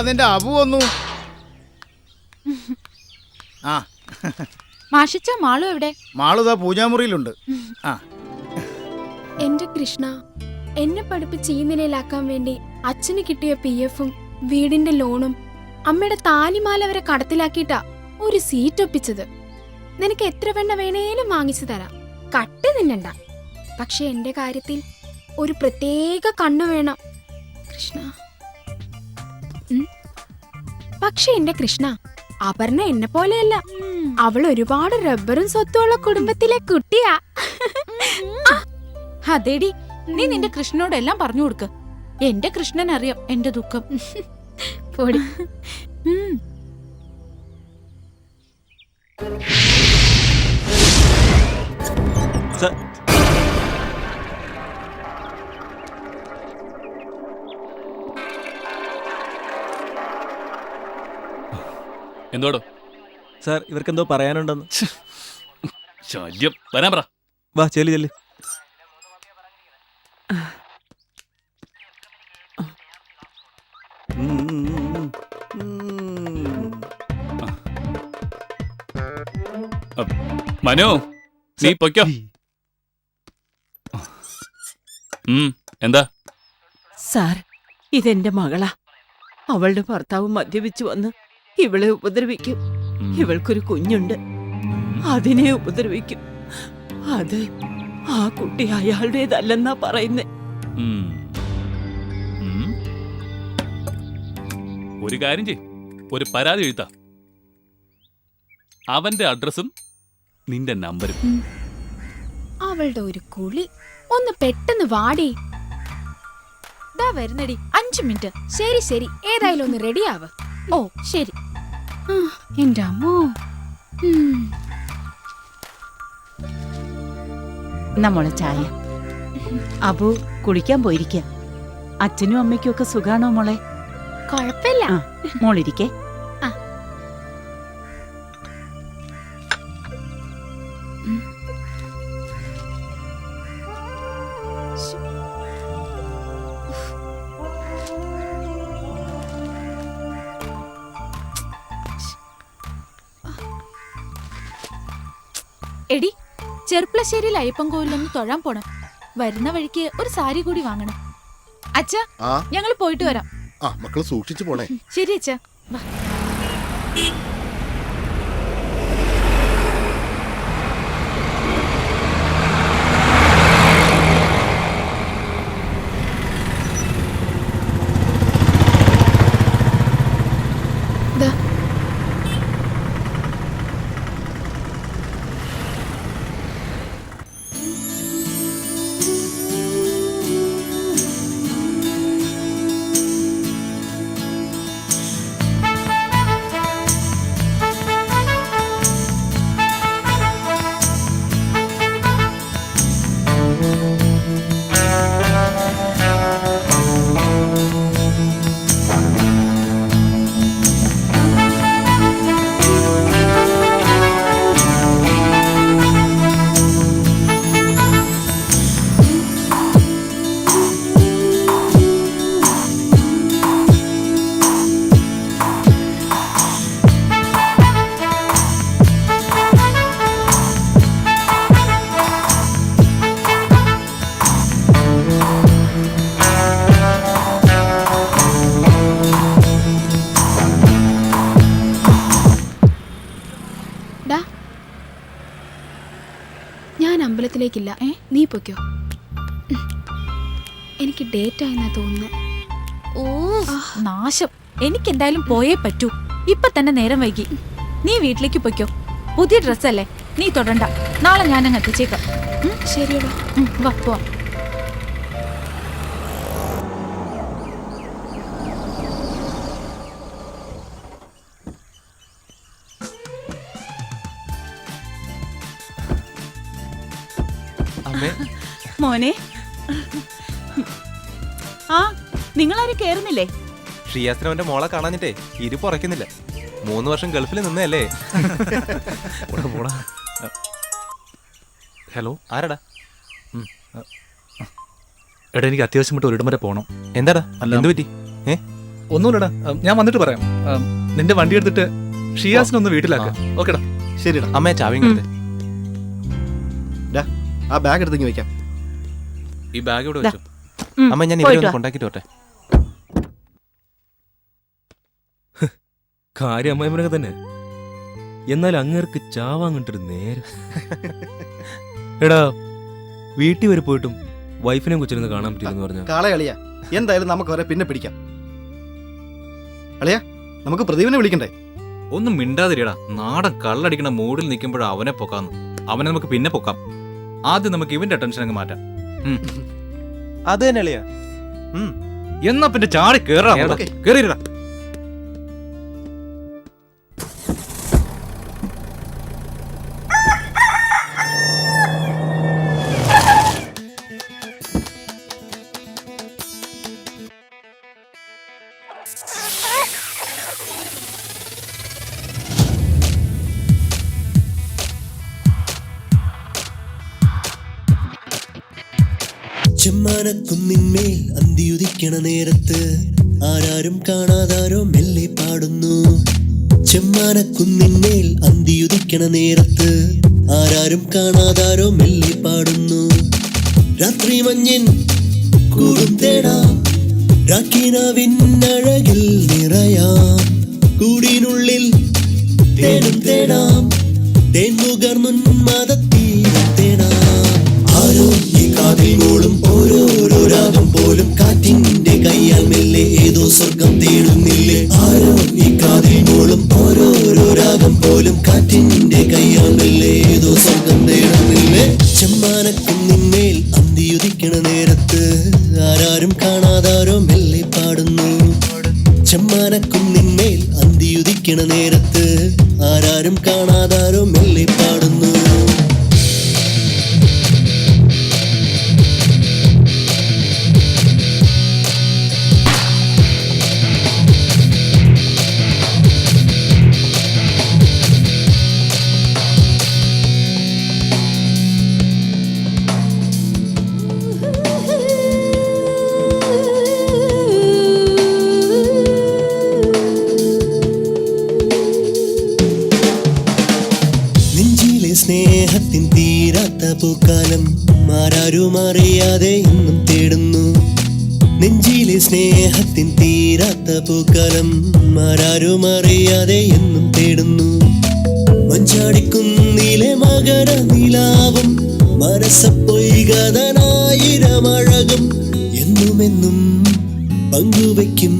നിന്റെ അബു വന്നു. ആ മാഷിച്ച മാളു എവിടെ? മാളുതാ പൂജാമുറിയിലുണ്ട്. ആ എന്റെ കൃഷ്ണ, എന്നെ പഠിപ്പിച്ച് ഈ നിലയിലാക്കാൻ വേണ്ടി അച്ഛന് കിട്ടിയ PF-ഉം വീടിന്റെ ലോണും അമ്മയുടെ താലിമാല വരെ കടത്തിലാക്കിയിട്ടാ ഒരു സീറ്റ് ഒപ്പിച്ചത്. നിനക്ക് എത്ര വെണ്ണ വേണേലും വാങ്ങിച്ചു തരാം, കട്ട് തിന്നണ്ട. പക്ഷെ എന്റെ കാര്യത്തിൽ ഒരു പ്രത്യേക കണ്ണു വേണം കൃഷ്ണ. പക്ഷെ എന്റെ കൃഷ്ണ, അപർണ എന്നെ പോലെയല്ല. അവൾ ഒരുപാട് റബ്ബറും സ്വത്തുള്ള കുടുംബത്തിലെ കുട്ടിയാ. അതേടി, നീ നിന്റെ കൃഷ്ണനോട് എല്ലാം പറഞ്ഞു കൊടുക്ക. എന്റെ കൃഷ്ണൻ അറിയാം എന്റെ ദുഃഖം. പോടി. എന്തോടോ സാർ, ഇവർക്കെന്തോ പറയാനുണ്ടെന്ന്. ശല്യം. വരാൻ പറ. വാ ചെല്ലു ചെല്ലു. മനു, നീ പൊയ്ക്കോ. എന്താ സാർ, ഇതെന്റെ മകളാ. അവളുടെ ഭർത്താവ് മദ്യപിച്ചു വന്ന് ഇവളെ ഉപദ്രവിക്കും. ഇവൾക്കൊരു കുഞ്ഞുണ്ട്, അതിനെ ഉപദ്രവിക്കും. അത് ആ കുട്ടി അയാളുടേതല്ലെന്നാ പറയുന്നേ. ഒരു കാര്യം ചെയ്, ഒരു പരാതി എഴുത്താ. അവന്റെ അഡ്രസ്സും നിന്റെ നമ്പരും. അവളുടെ ഒരു കുളി. ഒന്ന് പെട്ടെന്ന് വാടി. ദാ വരുന്നടി, 5 മിനിറ്റ്. ശരി ശരി, ഏതായാലും ഒന്ന് റെഡിയാവ്. ഓ ശരി. എന്റെ അമ്മോ. നമ്മളെ ചായ. അബു കുളിക്കാൻ പോയിരിക്ക. അച്ഛനും അമ്മയ്ക്കും ഒക്കെ സുഖാണോ മോളെ? കൊഴപ്പില്ല. മോളിരിക്കേ. എടി, ചെർപ്പളശ്ശേരിയിൽ അയ്യപ്പൻകോവിലൊന്ന് തൊഴാൻ പോണം. വരുന്ന വഴിക്ക് ഒരു സാരി കൂടി വാങ്ങണം. അച്ഛാ, ഞങ്ങൾ പോയിട്ട് വരാം. മക്കള് സൂക്ഷിച്ചു പോണേ. ശരി അച്ഛാ. ഞാൻ അമ്പലത്തിലേക്കില്ല, നീ പൊയ്ക്കോ. എനിക്ക് ഡേറ്റ് ആയെന്നാ തോന്നുന്നത്. ഓ നാശം. എനിക്കെന്തായാലും പോയേ പറ്റൂ. ഇപ്പൊ തന്നെ നേരം വൈകി. നീ വീട്ടിലേക്ക് പൊയ്ക്കോ. പുതിയ ഡ്രസ്സല്ലേ, നീ തൊടണ്ട. നാളെ ഞാനങ്ങ് എത്തിച്ചേക്കാം. ശരിയടാ, വാ പോവാം. മോനെ, നിങ്ങളാരും കേറുന്നില്ലേ? ഷിയാസിനവന്റെ മോളെ കാണാഞ്ഞിട്ടേ ഇരിപ്പ് ഉറക്കുന്നില്ല. 3 വർഷം ഗൾഫിൽ നിന്നല്ലേ. ഹലോ, ആരടാ? എടാ, എനിക്ക് അത്യാവശ്യമായിട്ട് ഒരിടം വരെ പോകണം. എന്താടാ? അല്ല, എന്ത് പറ്റി? ഒന്നുമില്ലടാ, ഞാൻ വന്നിട്ട് പറയാം. നിന്റെ വണ്ടി എടുത്തിട്ട് ഷിയാസിനൊന്ന് വീട്ടിലാക്കാം. ഓക്കെടാ. ശരിടാ. അമ്മയെ ചാവിയും കൊടുത്തേ. ആ ബാഗ് എടുത്തേക്ക് വെക്കാം. ഈ ബാഗ് ഇവിടെ വെച്ചു. അമ്മ ഞാൻ ഇവരെ ഒന്ന് കൊണ്ടാക്കിട്ട് വരട്ടെ. കാര്യം അമ്മായിമനൊക്കെ തന്നെ. എന്നാൽ അങ്ങേർക്ക് ചാവാങ്ങിട്ടൊരു നേരം. എടാ, വീട്ടിൽ വരെ പോയിട്ടും വൈഫിനെ കൊച്ചിരുന്ന് കാണാൻ പറ്റില്ലെന്ന് പറഞ്ഞ കാളെ അളിയാ, എന്തായാലും നമുക്ക് അവരെ പിന്നെ പിടിക്കാം. അളിയാ, നമുക്ക് പ്രദീപിനെ വിളിക്കണ്ടേ? ഒന്നും മിണ്ടാതിരിയടാ. നാടൻ കള്ളടിക്കണ മൂഡിൽ നിൽക്കുമ്പോഴാ അവനെ പൊക്കാന്ന്. അവനെ നമുക്ക് പിന്നെ പൊക്കാം. ആദ്യം നമുക്ക് ഇവന്റെ ടെൻഷൻ അങ്ങ് മാറ്റാം. അത് തന്നെ അളിയാ. എന്നാ പിന്നെ ചാടി കേറാ. കേറിയിടാ. ചെമ്മാനക്കുന്നിന്മേൽ അന്തിയുദിക്കണ നേരത്ത് ആരാരും കാണാതാരോ മെല്ലെ പാടുന്നു. ചെമ്മാനക്കുന്നിന്മേൽ അന്തിയുദിക്കണ നേരത്ത് ആരാരും കാണാതാരോ മെല്ലെ പാടുന്നു. രാത്രി മഞ്ഞിൻ കൂടും തേടാം, രാക്കിനാവിന്നഴകിൽ നിറയാം. കൂടിനുള്ളിൽ തേനും തേടാം, തേൻ നുകർന്നുന്മാദത്തീരം തേടാം. ആരോ ഈ കാതിൽ മൂളും ഓരോരോ രാഗം പോലും കാറ്റിന്റെ കയ്യാൽ മെല്ലെ ഏതോ സ്വർഗം തേടുന്നില്ലേ. ആരോ ഈ കാതിൽ മൂളും ഓരോരോ രാഗം പോലും കാറ്റിന്റെ കയ്യാൽ മെല്ലെ ഏതോ സ്വർഗം തേടുന്നില്ലേ. ചെമ്മാനക്കുന്നിന്മേൽ അന്തിയുദിക്കണ നേരത്ത് ആരാരും കാണാതാരോ മെല്ലെ പാടുന്നു. ചെമ്മാനക്കുന്നിന്മേൽ അന്തിയുദിക്കണ നേരത്ത് ആരാരും കാണാതാരോ മെല്ലെ പാടുന്നു. സ്നേഹത്തിൻ തീരാത്ത പൂക്കാലം ആരാരും അറിയാതെ ഇന്നും തേടുന്നു. നെഞ്ചിലെ സ്നേഹത്തിൻ തീരാത്ത പൂക്കാലം ആരാരും അറിയാതെ എന്നും തേടുന്നു. മഞ്ചാടിക്കുന്നിലെ മകര നിലാവും മനസ്സപ്പൊയ്കതനായിരമഴകും എന്നുമെന്നും പങ്കുവയ്ക്കും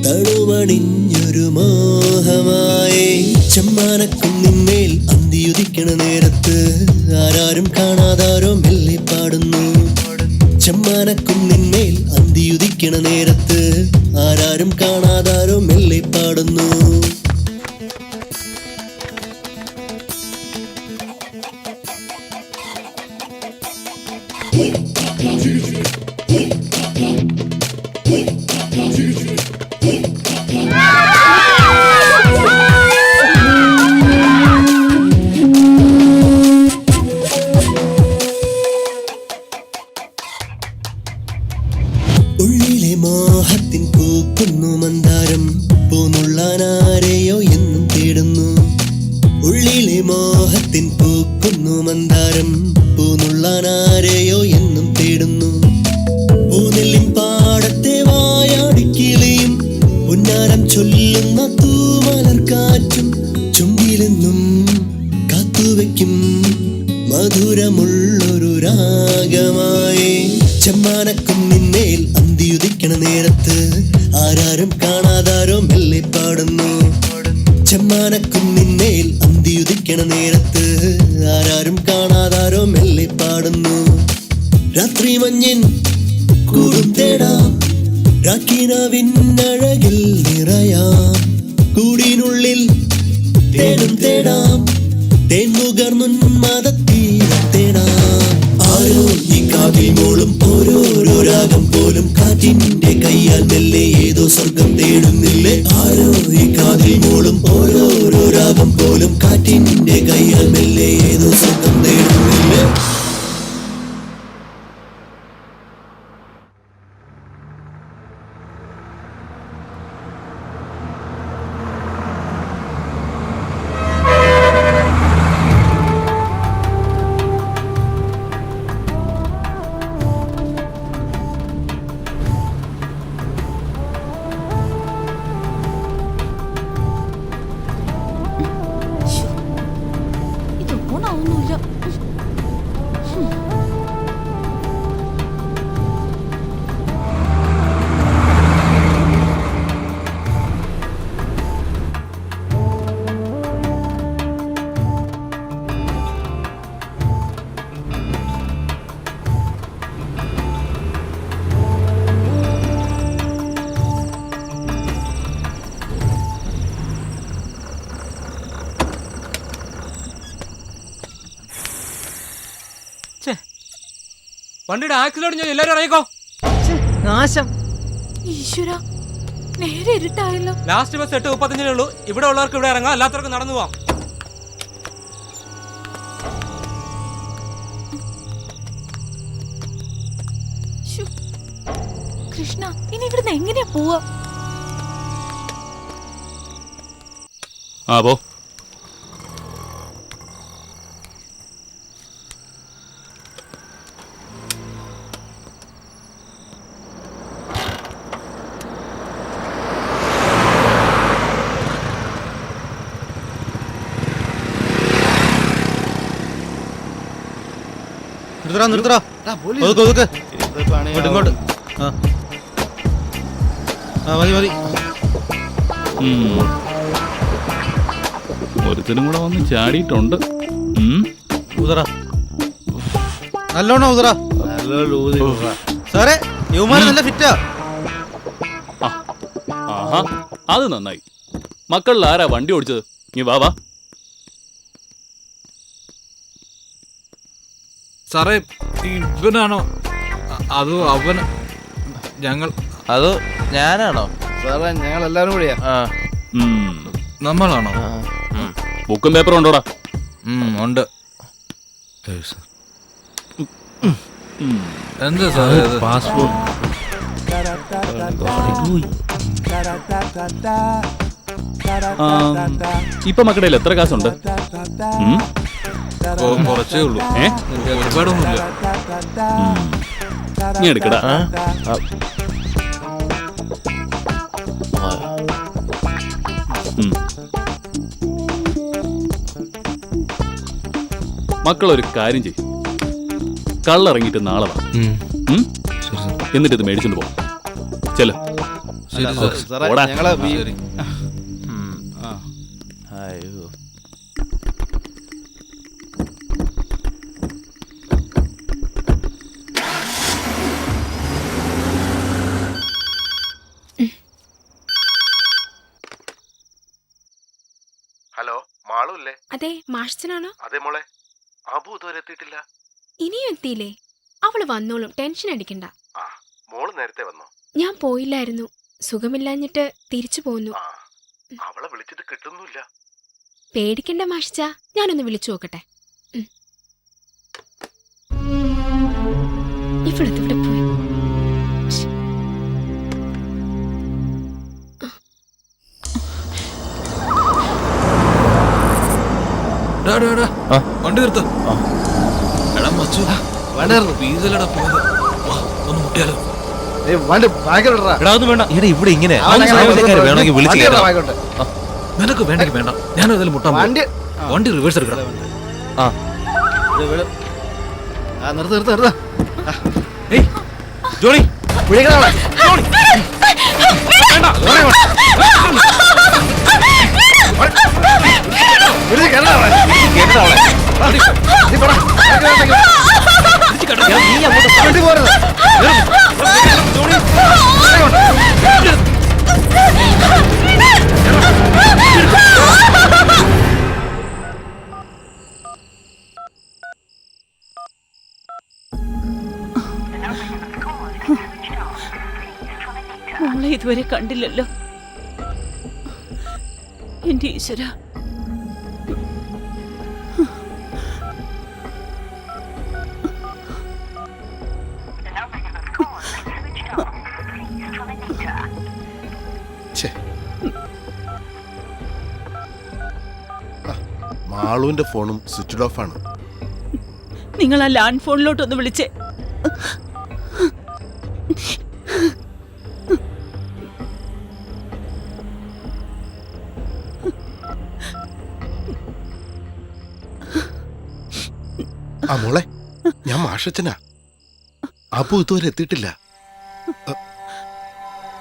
തണുവണിഞ്ഞൊരു മോഹമായി. ചെമ്മാനക്കുന്നിന്മേൽ അന്തിയുദിക്കണ നേരത്ത് ആരാരും കാണാതാരോ മെല്ലെ പാടുന്നു. ചെമ്മാനക്കുന്നിന്മേൽ അന്തിയുദിക്കണ നേരത്ത് ആരാരും കാണാതാരോ മെല്ലെ പാടുന്നു. ഉള്ളിലെ മോഹത്തിൻ പൂക്കുന്നു മന്ദാരം പൂന്നുള്ളാനാരെയോ എന്നും തേടുന്നു. ഉള്ളിലെ മോഹത്തിൻ പൂക്കുന്നു മന്ദാരം പൂന്നുള്ളാനാരെയോ എന്നും തേടുന്നു. പൂനെല്ലിൻ പാടത്തെ വായാടിക്കിളിയും പുന്നാരം ചൊല്ലുന്ന തൂമലർക്കാറ്റും ചുണ്ടിലെന്നും കാത്തുവയ്ക്കും മധുരമുള്ളൊരു രാഗമായി. ചെമ്മാനക്കുന്നിന്മേൽ അന്തിയുദിക്കണ നേരത്ത് ആരാരും കാണാതാരോ മെല്ലെ പാടുന്നു. ചെമ്മാനക്കുന്നിന്മേൽ അന്തിയുദിക്കണ നേരത്ത് ആരാരും കാണാതാരോ മെല്ലെ പാടുന്നു. രാത്രി മഞ്ഞിൻ കൂടും തേടാം, രാക്കിനാവിന്നഴകിൽ നിറയാം. കൂടിനുള്ളിൽ തേനും തേടാം, തേൻ നുകർന്നുന്മാദത്തീരം തേടാം. ആരോ ഈ കാതിൽ മൂളും ഓരോരോ രാഗം പോലും കാറ്റിന്റെ കയ്യാൽ മെല്ലെ ഏതോ സ്വർഗം തേടുന്നില്ലേ. ആരോ ഈ കാതിൽ മൂളും ഓരോരോ രാഗം പോലും കാറ്റിന്റെ കയ്യാൽ മെല്ലെ ഏതോ സ്വർഗം തേടുന്നില്ലേ. വണ്ടിയുടെ ആക്സിഡന്റ് ഞാൻ എല്ലാരും ഇറങ്ങിക്കോ. നാശം. ഈശ്വര, നേരെ ഇരുട്ടായല്ലോ. ലാസ്റ്റ് ബസ് 8:35 ഉള്ളൂ. ഇവിടെ ഉള്ളവർക്ക് ഇവിടെ ഇറങ്ങാം, അല്ലാത്തവർക്ക് നടന്നു പോവാം. ശ്ശോ. കൃഷ്ണ, ഇനി ഇവിടുന്ന് എങ്ങനെയാ പോവാ? പോ. നിർത്തടാ. ഒതുക്ക്, ഒതുക്ക്. ഇങ്ങോട്ട്, ഇങ്ങോട്ട്. മതി. ഒരുത്തരും കൂടെ വന്ന് ചാടിയിട്ടുണ്ട്. ഉതറ നല്ലോണം ഉതറ. സാറേ, യുവമാര് നല്ല ഫിറ്റാ. ആഹാ, അത് നന്നായി. മക്കളിൽ ആരാ വണ്ടി ഓടിച്ചത്? നീ വാ. സാറേ ഇവനാണോ അതോ അവൻ? ഞങ്ങൾ അതോ ഞാനാണോ? സാറേ, ഞങ്ങൾ എല്ലാവരും കൂടിയാ. നമ്മളാണോ? ബുക്കും പേപ്പറും ഉണ്ടോടാ? ഉണ്ട്. എന്താ സാറേ പാസ്പോർട്ട്? ഇപ്പൊ മക്കളുടെ എത്ര കാശുണ്ട്? കുറച്ചേ ഉള്ളൂ. ഒരുപാടൊന്നുമില്ല. നീ എടുക്കടാ. മക്കളൊരു കാര്യം ചെയ്യും, കള്ളിറങ്ങിയിട്ട് നാളെ വാ. എന്നിട്ട് ഇത് മേടിച്ചോണ്ട് പോകും. ചെല. സാറേ, ഓടാ. ഞങ്ങള് ശരി. ഹലോ, മാളൂല്ലേ? അതെ, മാഷച്ചനാണോ? അതെ മോളെ. അബു ഇതുവരെ എത്തിയിട്ടില്ല. ഇനിയും എത്തിയില്ലേ? അവള് വന്നോളും, ടെൻഷൻ അടിക്കണ്ട. ആ, മോള് നേരത്തെ വന്നോ? ഞാൻ പോയില്ലായിരുന്നു, സുഖമില്ലാഞ്ഞിട്ട് തിരിച്ചു പോന്നു. അവളെ വിളിച്ചിട്ട് കിട്ടുന്നില്ല. പേടിക്കണ്ട മാഷിച്ച, ഞാനൊന്ന് വിളിച്ചു നോക്കട്ടെ. ഇവിടുത്തെ പോയി. വണ്ടി നിർത്ത. എടാ മച്ചു, വീസലടാ പോയത്. ഒന്ന് മുട്ടിയാലോ? എടാ ഒന്നും വേണ്ട. ഇവിടെ ഇങ്ങനെ വേണമെങ്കിൽ വിളിച്ചു നിനക്ക് വേണ്ടെങ്കിൽ വേണ്ട. ഞാൻ ഏതായാലും മുട്ടാൻ പോകും. വണ്ടി റിവേഴ്സ് എടുക്കണം. നിർത്ത. ജോണി മോളെ ഇതുവരെ കണ്ടില്ലല്ലോ. എന്റെ ഈശ്വര. മാളുവിന്റെ ഫോണും സ്വിച്ച് ഓഫ് ആണ്. നിങ്ങൾ ആ ലാൻഡ് ഫോണിലോട്ടൊന്ന് വിളിച്ചേ. ആ മോളെ, ഞാൻ മാഷച്ചനാ. അപ്പു ഇതുവരെ എത്തിയിട്ടില്ല.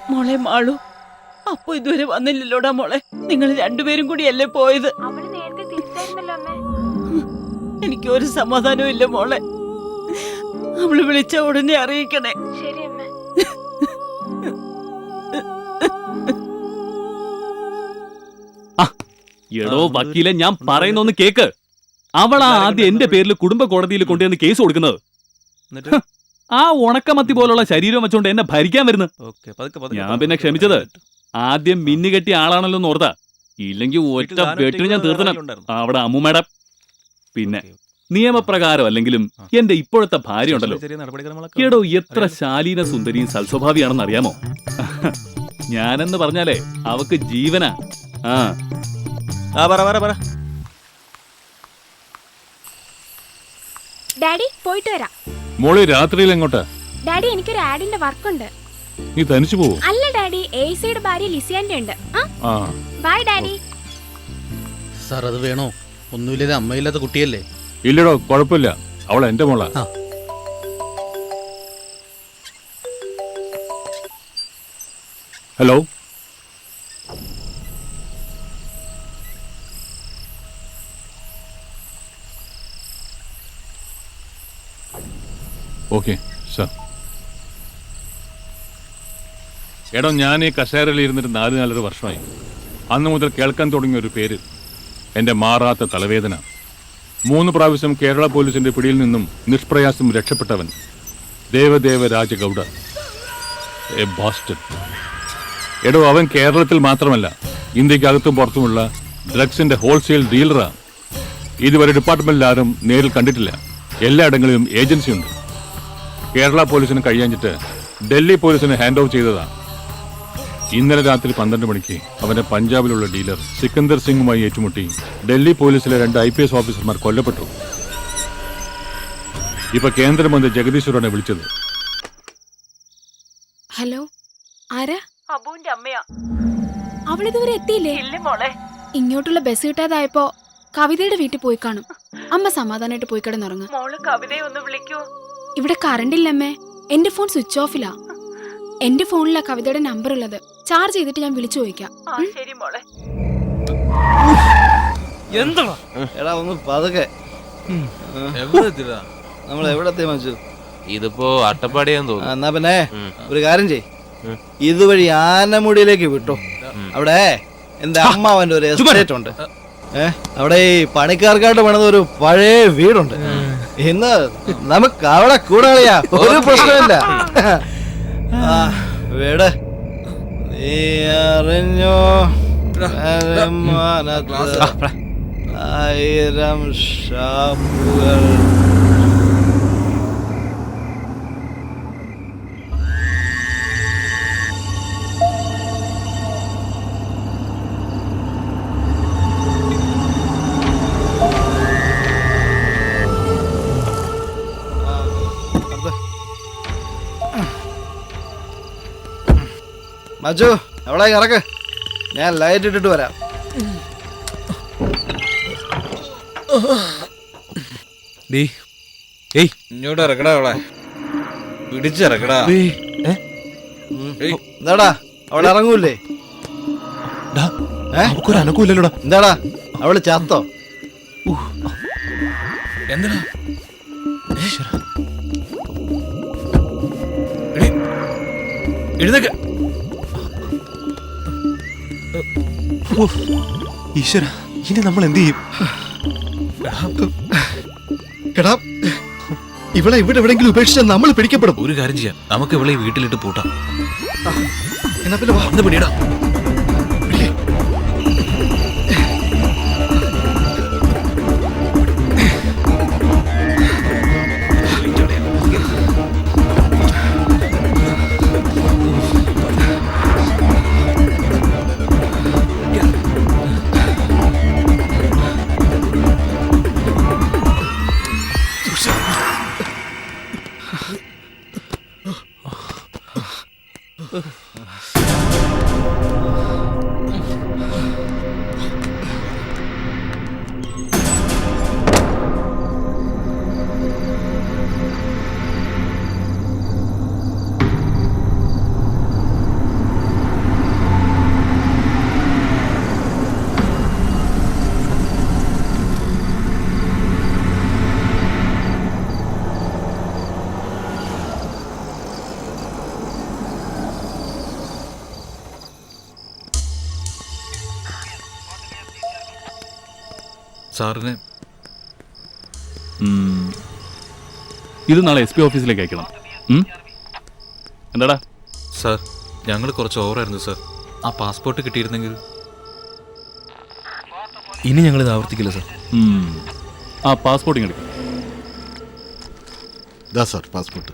മോളെ മാളു, അപ്പൊ ഇതുവരെ വന്നില്ലല്ലോടാ മോളെ. നിങ്ങൾ രണ്ടുപേരും കൂടിയല്ലേ പോയത്? എനിക്ക് ഒരു സമാധാനവും ഇല്ല മോളെ. അവള് വിളിച്ച ഉടനെ അറിയിക്കണേ. എടോ വക്കീലെ, ഞാൻ പറയുന്നൊന്ന് കേക്ക്. അവളാ ആദ്യം എന്റെ പേരിൽ കുടുംബ കോടതിയിൽ കൊണ്ടുവന്ന് കേസ് കൊടുക്കുന്നത്. ആ ഉണക്കമത്തി പോലുള്ള ശരീരം വെച്ചോണ്ട് എന്നെ ഭരിക്കാൻ വരുന്നു. ഞാൻ പിന്നെ ക്ഷമിച്ചത് ആദ്യം മിന്നു കെട്ടിയ ആളാണല്ലോ എന്ന് ഓർത്താ. ഇല്ലെങ്കിൽ ഒറ്റ വെട്ടിന് ഞാൻ തീർത്തണം അവിടെ അമ്മൂമ്മയുടെ. പിന്നെ നിയമപ്രകാരം അല്ലെങ്കിലും എന്റെ ഇപ്പോഴത്തെ ഭാര്യ ഉണ്ടല്ലോ, എടോ എത്ര ശാലീന സുന്ദരിയും സൽസ്വഭാവിയാണെന്ന് അറിയാമോ? ഞാനെന്ന് പറഞ്ഞാലേ അവക്ക് ജീവനാ. ഡാഡി പോയിട്ട് വരാം. മോളെ രാത്രിയിൽ എങ്ങോട്ടാ? ഡാഡി എനിക്കൊരു ആഡിന്റെ വർക്കുണ്ട്. നീ തനിച്ചു പോവോ? അല്ല ഡാഡി, എയ്സിയുടെ ഭാര്യ ലിസിയാന്റെ ഉണ്ട്. By daddy. സാർ അത് വേണോ? ഒന്നുമില്ലാതെ അമ്മയില്ലാത്ത കുട്ടിയല്ലേ? ഇല്ലടോ, കുഴപ്പമില്ല, അവൾ എന്റെ മോളാ. Hello, okay sir. എടോ, ഞാൻ ഈ കസേരയിൽ ഇരുന്നിട്ട് 4 വർഷമായി. അന്ന് മുതൽ കേൾക്കാൻ തുടങ്ങിയ ഒരു പേര്, എൻ്റെ മാറാത്ത തലവേദന. 3 പ്രാവശ്യം കേരള പോലീസിന്റെ പിടിയിൽ നിന്നും നിഷ്പ്രയാസം രക്ഷപ്പെട്ടവൻ ദേവദേവ രാജഗൗഡ, എ ബാസ്റ്റഡ്. എടോ, അവൻ കേരളത്തിൽ മാത്രമല്ല ഇന്ത്യക്കകത്തും പുറത്തുമുള്ള ഡ്രഗ്സിന്റെ ഹോൾസെയിൽ ഡീലറാ. ഇതുവരെ ഡിപ്പാർട്ട്മെന്റിൽ ആരും നേരിൽ കണ്ടിട്ടില്ല. എല്ലായിടങ്ങളിലും ഏജൻസി ഉണ്ട്. കേരള പോലീസിന് കഴിയാഞ്ഞിട്ട് ഡൽഹി പോലീസിന് ഹാൻഡ് ഓവർ ചെയ്തതാ. ഇന്നലെ രാത്രി 12 മണിക്ക് അവന്റെ പഞ്ചാബിലുള്ള ഡീലർ സിക്കന്ദർ സിംഗുമായി ഏറ്റുമുട്ടി ഡൽഹി പോലീസിലെ 2 IPS ഓഫീസർമാർ കൊല്ലപ്പെട്ടു. ഇപ്പൊ കേന്ദ്രമന്ത്രി ജഗദീശ്വറാണ് വിളിച്ചത്. ഹലോ, ആരാ? അബുവിന്റെ അമ്മയാ. അവളിതുവരെ എത്തിയില്ലേ? ഇല്ല മോളെ. ഇങ്ങോട്ടുള്ള ബസ് കിട്ടാതായപ്പോ കവിതയുടെ വീട്ടിൽ പോയി കാണും. അമ്മ സമാധാനമായിട്ട് പോയി കിടന്നുറങ്ങും. മോള് കവിതയെ ഒന്ന് വിളിക്കൂ. ഇവിടെ കറണ്ട് ഇല്ലമ്മേ. എന്റെ ഫോൺ സ്വിച്ച് ഓഫിലാ. എന്റെ ഫോണിലാ കവിതയുടെ നമ്പർ ഉള്ളത്. ചാർജ് ചെയ്തിട്ട് ഞാൻ വിളിച്ചു ചോദിക്കാം. ശരി മോളെ. എന്താ എടാ ഒന്ന് പതുക്കെ. നമ്മൾ എവിടെ എത്തിയ മച്ചു? ഇതിപ്പോ അട്ടപ്പാടിയാന്ന് തോന്നുന്നു. എന്നാ പിന്നെ ഒരു കാര്യം ചെയ്, ഇതുവഴി ആനമുടിയിലേക്ക് വിട്ടോ. അവിടെ എന്റെ അമ്മാവന്റെ ഒരു എസ്റ്റേറ്റ് ഉണ്ട്. അവിടെ ഈ പണിക്കാർക്കായിട്ട് പണിത ഒരു പഴയ വീടുണ്ട്. ഇന്ന് നമുക്ക് അവിടെ കൂടാളിയാ, ഒരു പ്രശ്നമില്ല. വീട് നീ അറിഞ്ഞോ? 1000 ഷാപ്പുകൾ. മജു എവിടെ ഇറക്ക്, ഞാൻ ലൈറ്റ് ഇട്ടിട്ട് വരാം. ഇങ്ങോട്ട് ഇറക്കടാ, അവളെ പിടിച്ചിറക്കടാ. എന്താടാ അവളെ ഇറങ്ങൂല്ലേ? അനക്കൂല്ലല്ലോടാ. എന്താടാ അവള് ചത്തോ? എന്താ എഴുന്നേക്ക. ഈശ്വര, ഇനി നമ്മൾ എന്ത് ചെയ്യും? എടാ, ഇവിടെ എവിടെയെങ്കിലും ഉപേക്ഷിച്ചാൽ നമ്മൾ പിടിക്കപ്പെടും. ഒരു കാര്യം ചെയ്യാം, നമുക്ക് ഇവിടെ വീട്ടിലിട്ട് പൂട്ടാം. എന്നാ പിന്നെ വന്ന് പിടിയടാ. സാറിന് ഇത് നാളെ SP ഓഫീസിലേക്ക് അയക്കണം. എന്താടാ? സാർ ഞങ്ങൾ കുറച്ച് ഓവറായിരുന്നു സാർ. ആ പാസ്പോർട്ട് കിട്ടിയിരുന്നെങ്കിൽ. ഇനി ഞങ്ങളിത് ആവർത്തിക്കില്ല സാർ. ആ പാസ്പോർട്ട് ഇങ്ങോട്ട്. ഇതാ സാർ പാസ്പോർട്ട്.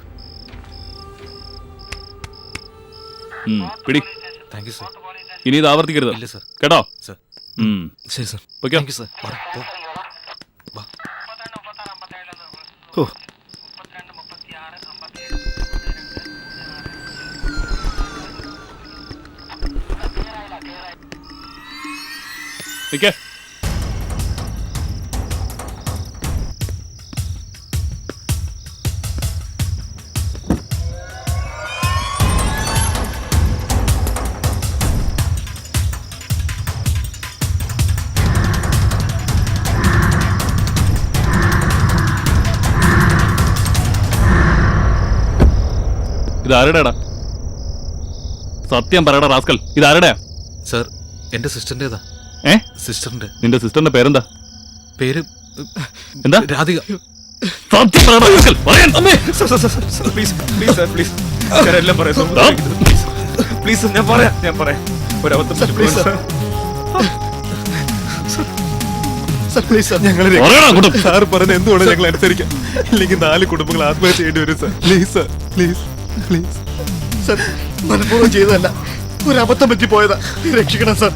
പിടി. Thank you sir. ഇനി ഇത് ആവർത്തിക്കരുത്. ഇല്ല സാർ. കേട്ടോ? സാർ. ശരി സാർ. Thank you sir. നിക്കേ. ഇതാരുടെടാ? സത്യം പറയടാ റാസ്കൽ, ഇതാരുടെയാ? സാർ എന്റെ സിസ്റ്ററിന്റേതാ. സിസ്റ്ററിന്റെ. നിന്റെ സിസ്റ്ററിന്റെ പേരെന്താ? പേര് എന്താ? രാധിക. സത്യം പറയടാ റാസ്കൽ, പറയാൻ. Please please sir please. എല്ലാം പറയാം പ്ലീസ്. ഞാൻ പറയാം ഒരബദ്ധം പ്ലീസ് സാർ. ഞങ്ങൾ സാർ പറഞ്ഞ എന്തുകൊണ്ട് ഞങ്ങൾ അനുസരിക്കാം. ഇല്ലെങ്കിൽ 4 കുടുംബങ്ങൾ ആത്മഹത്യ ചെയ്യേണ്ടി വരും sir. Please sir please please sir. മനഃപൂർവ്വം ചെയ്തതല്ല, ഒരു അബദ്ധം പറ്റി പോയതാ. രക്ഷിക്കണം സാർ.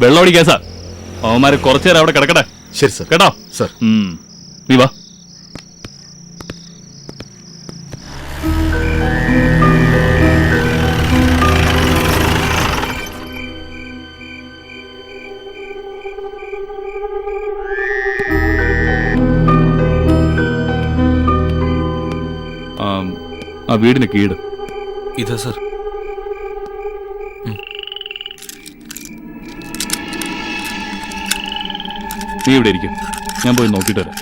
വെള്ളമടി കേസാ. അവന്മാര് കുറച്ചേരം അവിടെ കിടക്കട്ടെ. ശരി സാർ. കേട്ടോ സാർ. നീ വാ. ആ വീടിന് കീട് ഇതാ സാർ. നീ ഇവിടെ ഇരിക്കും, ഞാൻ പോയി നോക്കിയിട്ട് വരാം.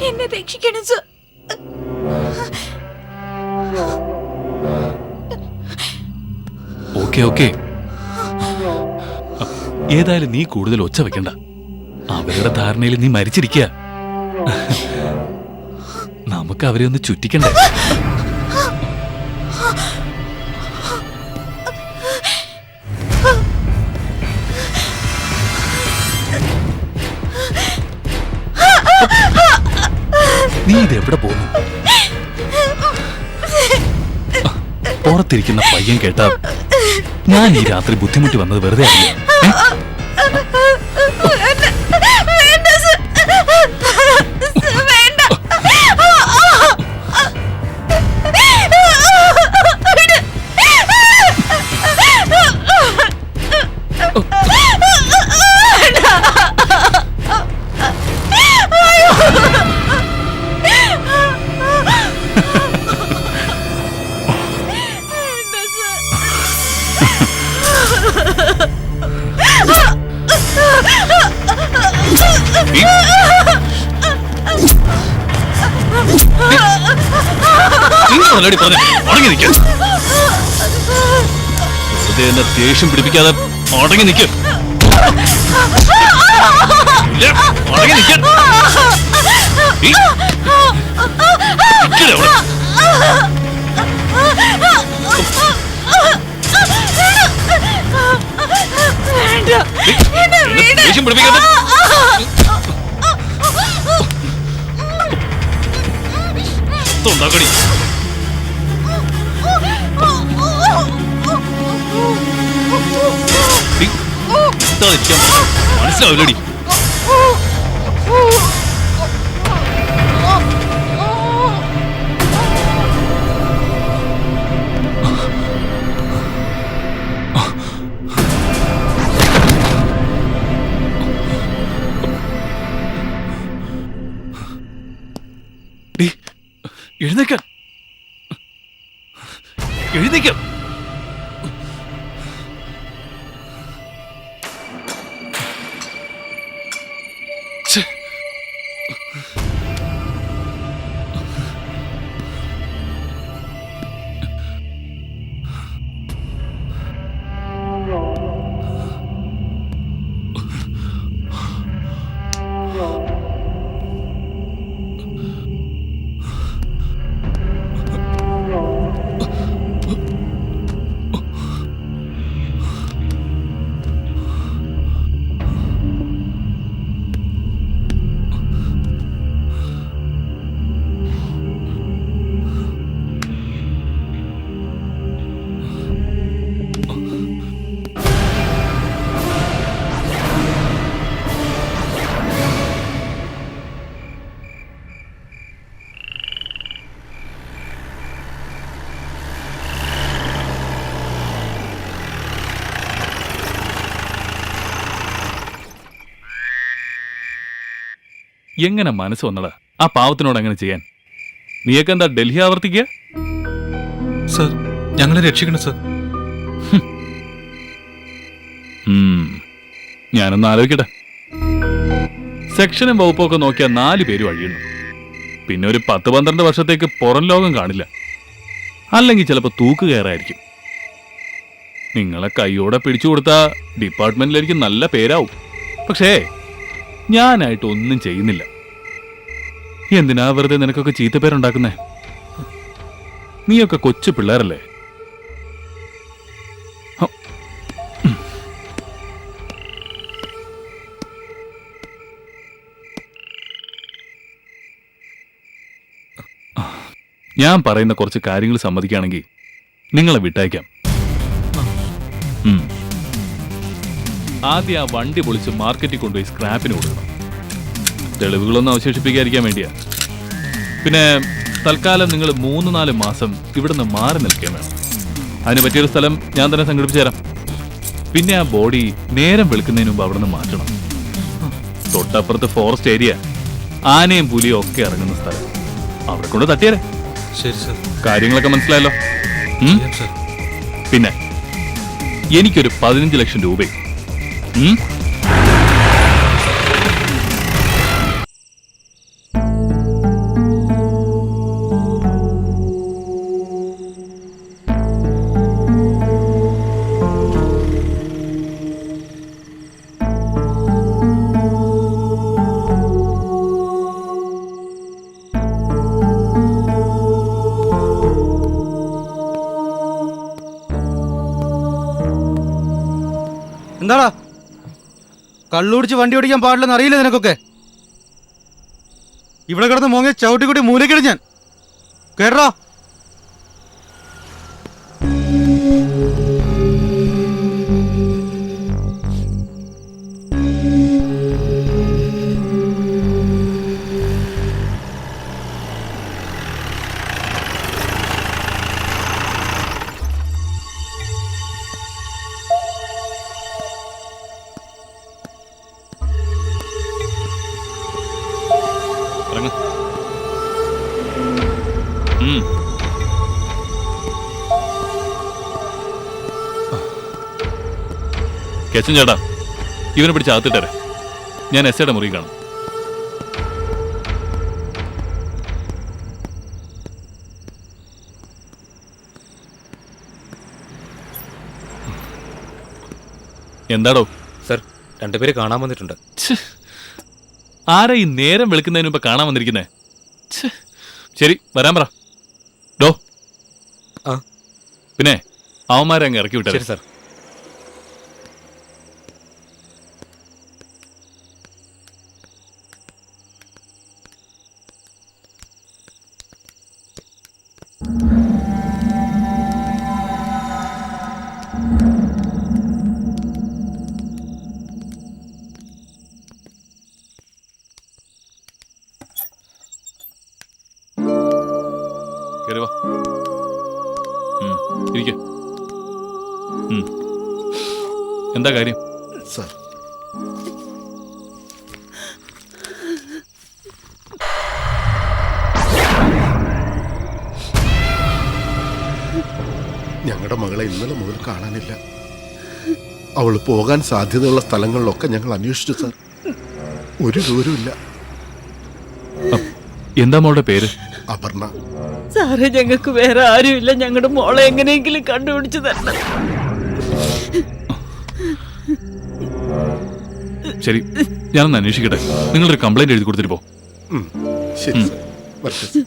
എന്നെ രക്ഷിക്കണം സർ. ഓക്കെ ഏതായാലും നീ കൂടുതൽ ഒച്ച വെക്കണ്ട. അവരുടെ ധാരണയിൽ നീ മരിച്ചിരിക്കുക. നമുക്ക് അവരെ ഒന്ന് ചുറ്റിക്കണ്ടേ? നീ ഇതെവിടെ പോകുന്നു? പുറത്തിരിക്കുന്ന പയ്യൻ കേട്ടാ ഞാൻ ഈ രാത്രി ബുദ്ധിമുട്ടി വന്നത് വെറുതെ ആയില്ലേ? വെറുതെ എന്നെ ദേഷ്യം പിടിപ്പിക്കാതെ അടങ്ങി നിൽക്കും. അടങ്ങി നിൽക്കാൻ മൊത്തം ഉണ്ടാക്കടി. മനസ്സിലാവില്ലടി. എഴുന്നേക്കാൻ എഴുന്നേക്കാം. എങ്ങനെ മനസ്സ് വന്നടാ ആ പാവത്തിനോട് അങ്ങനെ ചെയ്യാൻ? നീയൊക്കെ എന്താ ഡൽഹി ആവർത്തിക്കുക? സർ, ഞങ്ങളെ രക്ഷിക്കണം സർ. ഞാനൊന്ന് ആലോചിക്കട്ടെ. സെക്ഷനും വകുപ്പൊക്കെ നോക്കിയാൽ 4 പേര് വഴിയുന്നു. പിന്നെ ഒരു 10-12 വർഷത്തേക്ക് പുറം ലോകം കാണില്ല. അല്ലെങ്കിൽ ചിലപ്പോൾ തൂക്ക് കയറായിരിക്കും. നിങ്ങളെ കൈയോടെ പിടിച്ചു കൊടുത്താൽ ഡിപ്പാർട്ട്മെന്റിലായിരിക്കും നല്ല പേരാവും. പക്ഷേ ഞാനായിട്ട് ഒന്നും ചെയ്യുന്നില്ല. എന്തിനാ വെറുതെ നിനക്കൊക്കെ ചീത്തപ്പേരുണ്ടാക്കുന്നേ? നീയൊക്കെ കൊച്ചു പിള്ളേരല്ലേ? ഞാൻ പറയുന്ന കുറച്ച് കാര്യങ്ങൾ സമ്മതിക്കുകയാണെങ്കിൽ നിങ്ങളെ വിട്ടയക്കാം. ആദ്യം ആ വണ്ടി പൊളിച്ച് മാർക്കറ്റിൽ കൊണ്ടുപോയി സ്ക്രാപ്പിന് കൊടുക്കണം. തെളിവുകളൊന്നും അവശേഷിപ്പിക്കാതിരിക്കാൻ വേണ്ടിയാ. പിന്നെ തൽക്കാലം നിങ്ങൾ 3-4 മാസം ഇവിടുന്ന് മാറി നിൽക്കാൻ വേണം. അതിന് പറ്റിയൊരു സ്ഥലം ഞാൻ തന്നെ സംഘടിപ്പിച്ചു തരാം. പിന്നെ ആ ബോഡി നേരം വെളുക്കുന്നതിന് മുമ്പ് അവിടെ നിന്ന് മാറ്റണം. തൊട്ടപ്പുറത്ത് ഫോറസ്റ്റ് ഏരിയ, ആനയും പുലിയും ഒക്കെ ഇറങ്ങുന്ന സ്ഥലം. അവിടെ കൊണ്ട് തട്ടിയാലേ. ശരി സർ. കാര്യങ്ങളൊക്കെ മനസ്സിലായല്ലോ? പിന്നെ എനിക്കൊരു 15 ലക്ഷം രൂപയും. എന്താടാ കള്ളുടിച്ച് വണ്ടി ഓടിക്കാൻ പാടില്ലെന്ന് അറിയില്ല നിനക്കൊക്കെ? ഇവിടെ കിടന്ന് മോങ്ങി ചവിട്ടിക്കുട്ടി മൂലക്കിടും ഞാൻ. കേട്ടോ? കേശൻ ചേട്ടാ, ഇവനെ പിടിച്ച് അകത്തിട്ടേ. ഞാൻ എസ്ഐയുടെ മുറി കാണും. എന്താടോ? സർ, 2 പേര് കാണാൻ വന്നിട്ടുണ്ട്. ആരാ ഈ നേരം വെളുക്കുന്നതിന് മുമ്പ് കാണാൻ വന്നിരിക്കുന്നേ? ശരി, വരാൻ പറ. ഡോ, പിന്നെ അവന്മാരെ അങ്ങ് ഇറക്കി വിട്ടേ. സർ. കേറി വാ. ഇരിക്ക. എന്താ കാര്യം? സാർ, ഞങ്ങളുടെ മകളെ ഇന്നലെ മുതൽ കാണാനില്ല. അവൾ പോകാൻ സാധ്യതയുള്ള സ്ഥലങ്ങളിലൊക്കെ ഞങ്ങൾ അന്വേഷിച്ചു സാർ. ഒരു ദൂരമില്ല. എന്താ മോളുടെ പേര്? അപർണ. സാറേ, ഞങ്ങൾക്ക് വേറെ ആരുമില്ല. ഞങ്ങളുടെ മോളെ എങ്ങനെയെങ്കിലും കണ്ടുപിടിച്ചു തരണം. ശരി, ഞാനൊന്ന് അന്വേഷിക്കട്ടെ. നിങ്ങളൊരു കംപ്ലൈന്റ് എഴുതി കൊടുത്തിട്ട് പോ. ശരി സാർ, വരട്ടെ സാർ.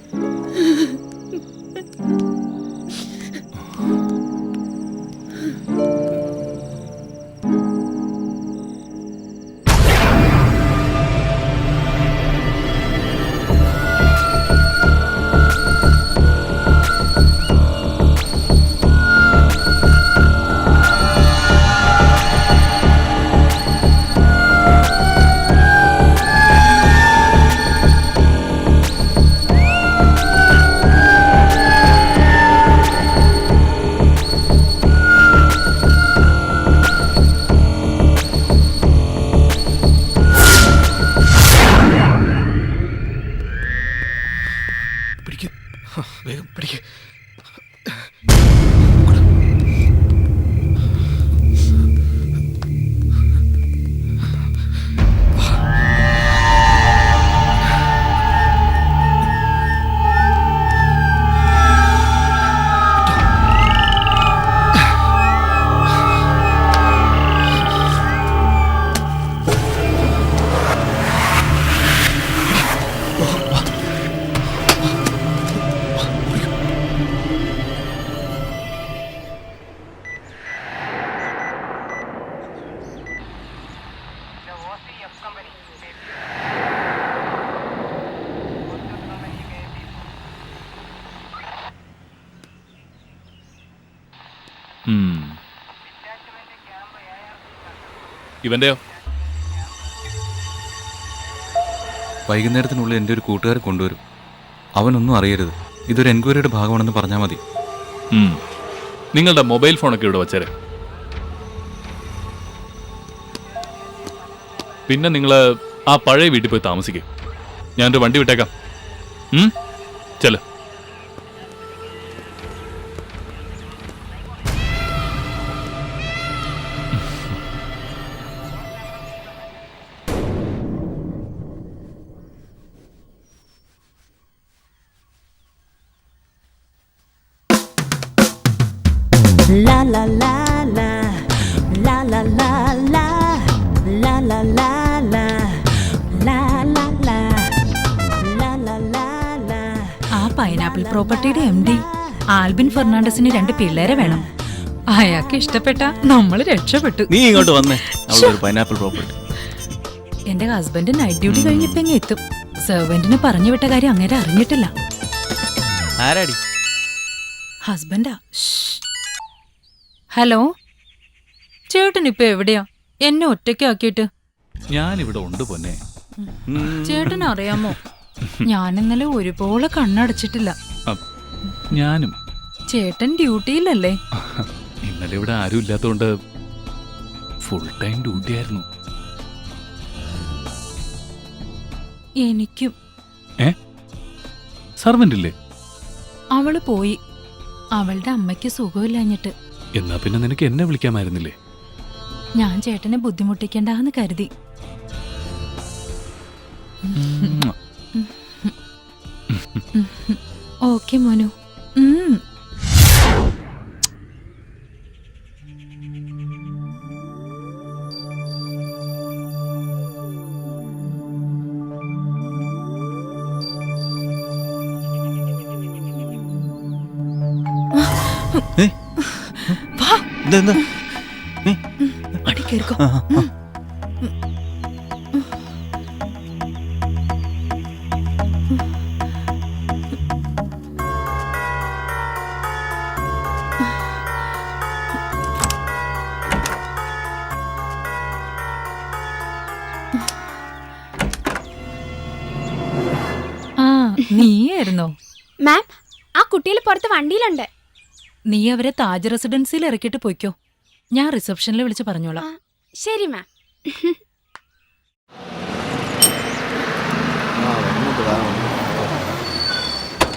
വേഗം പിടിക്ക. ഇവന്റെയോ? വൈകുന്നേരത്തിനുള്ളിൽ എൻ്റെ ഒരു കൂട്ടുകാരെ കൊണ്ടുവരും. അവനൊന്നും അറിയരുത്. ഇതൊരു എൻക്വയറിയുടെ ഭാഗമാണെന്ന് പറഞ്ഞാൽ മതി. നിങ്ങളുടെ മൊബൈൽ ഫോണൊക്കെ ഇവിടെ വച്ചേരെ. പിന്നെ നിങ്ങൾ ആ പഴയ വീട്ടിൽ പോയി താമസിക്കുക. ഞാനൊരു വണ്ടി വിട്ടേക്കാം. ചെല. La la la la la la la la la la la la la la la la la la. ആ പൈനാപ്പിൾ പ്രോപ്പർട്ടിയുടെ MD ആൽബിൻ ഫെർണാണ്ടസിന് 2 പിള്ളേരെ വേണം. അയാൾക്ക് ഇഷ്ടപ്പെട്ട നമ്മൾ രക്ഷപ്പെട്ടു. നീ ഇങ്ങോട്ട് വന്നേ. അവളൊരു പൈനാപ്പിൾ പ്രോപ്പർട്ടി. എന്റെ ഹസ്ബൻഡ് നൈറ്റ് ഡ്യൂട്ടി കഴിഞ്ഞപ്പോ ഇങ്ങ് എത്തും. സെർവന്റിന് പറഞ്ഞു വിട്ട കാര്യം അങ്ങനെ അറിഞ്ഞിട്ടില്ല. ആരാടി? ഹസ്ബൻഡാ. ഹലോ, ചേട്ടൻ ഇപ്പൊ എവിടെയാ? എന്നെ ഒറ്റയ്ക്കാക്കിയിട്ട്. ഞാനിവിടെ ഉണ്ട് പൊന്നെ. ചേട്ടൻ അറിയാമോ, ഞാൻ ഇന്നലെ ഒരുപോലെ കണ്ണടച്ചിട്ടില്ല. ഞാനും. ചേട്ടൻ ഡ്യൂട്ടിയിലല്ലേ? ഇന്നലെ ഇവിടെ ആരും ഇല്ലാത്തോണ്ട് ഫുൾ ടൈം ഡ്യൂട്ടി ആയിരുന്നു. എനിക്കും. സർവന്റ് ഇല്ലേ? അവള് പോയി. അവളുടെ അമ്മയ്ക്ക് സുഖമില്ലാഞ്ഞിട്ട്. എന്നാ പിന്നെ നിനക്ക് എന്നെ വിളിക്കാമായിരുന്നില്ലേ? ഞാൻ ചേട്ടനെ ബുദ്ധിമുട്ടിക്കണ്ടെന്ന് കരുതി. ഓക്കെ മോനു. അടി കേൾക്കോ. നീയായിരുന്നോ? മാം, ആ കുട്ടികൾ പുറത്ത് വണ്ടിയിലുണ്ട്. നീ അവരെ താജ് റെസിഡൻസിയിൽ ഇറക്കിയിട്ട് പോയിക്കോ. ഞാൻ റിസപ്ഷനിൽ വിളിച്ച് പറഞ്ഞോളാം. ശരി മാം.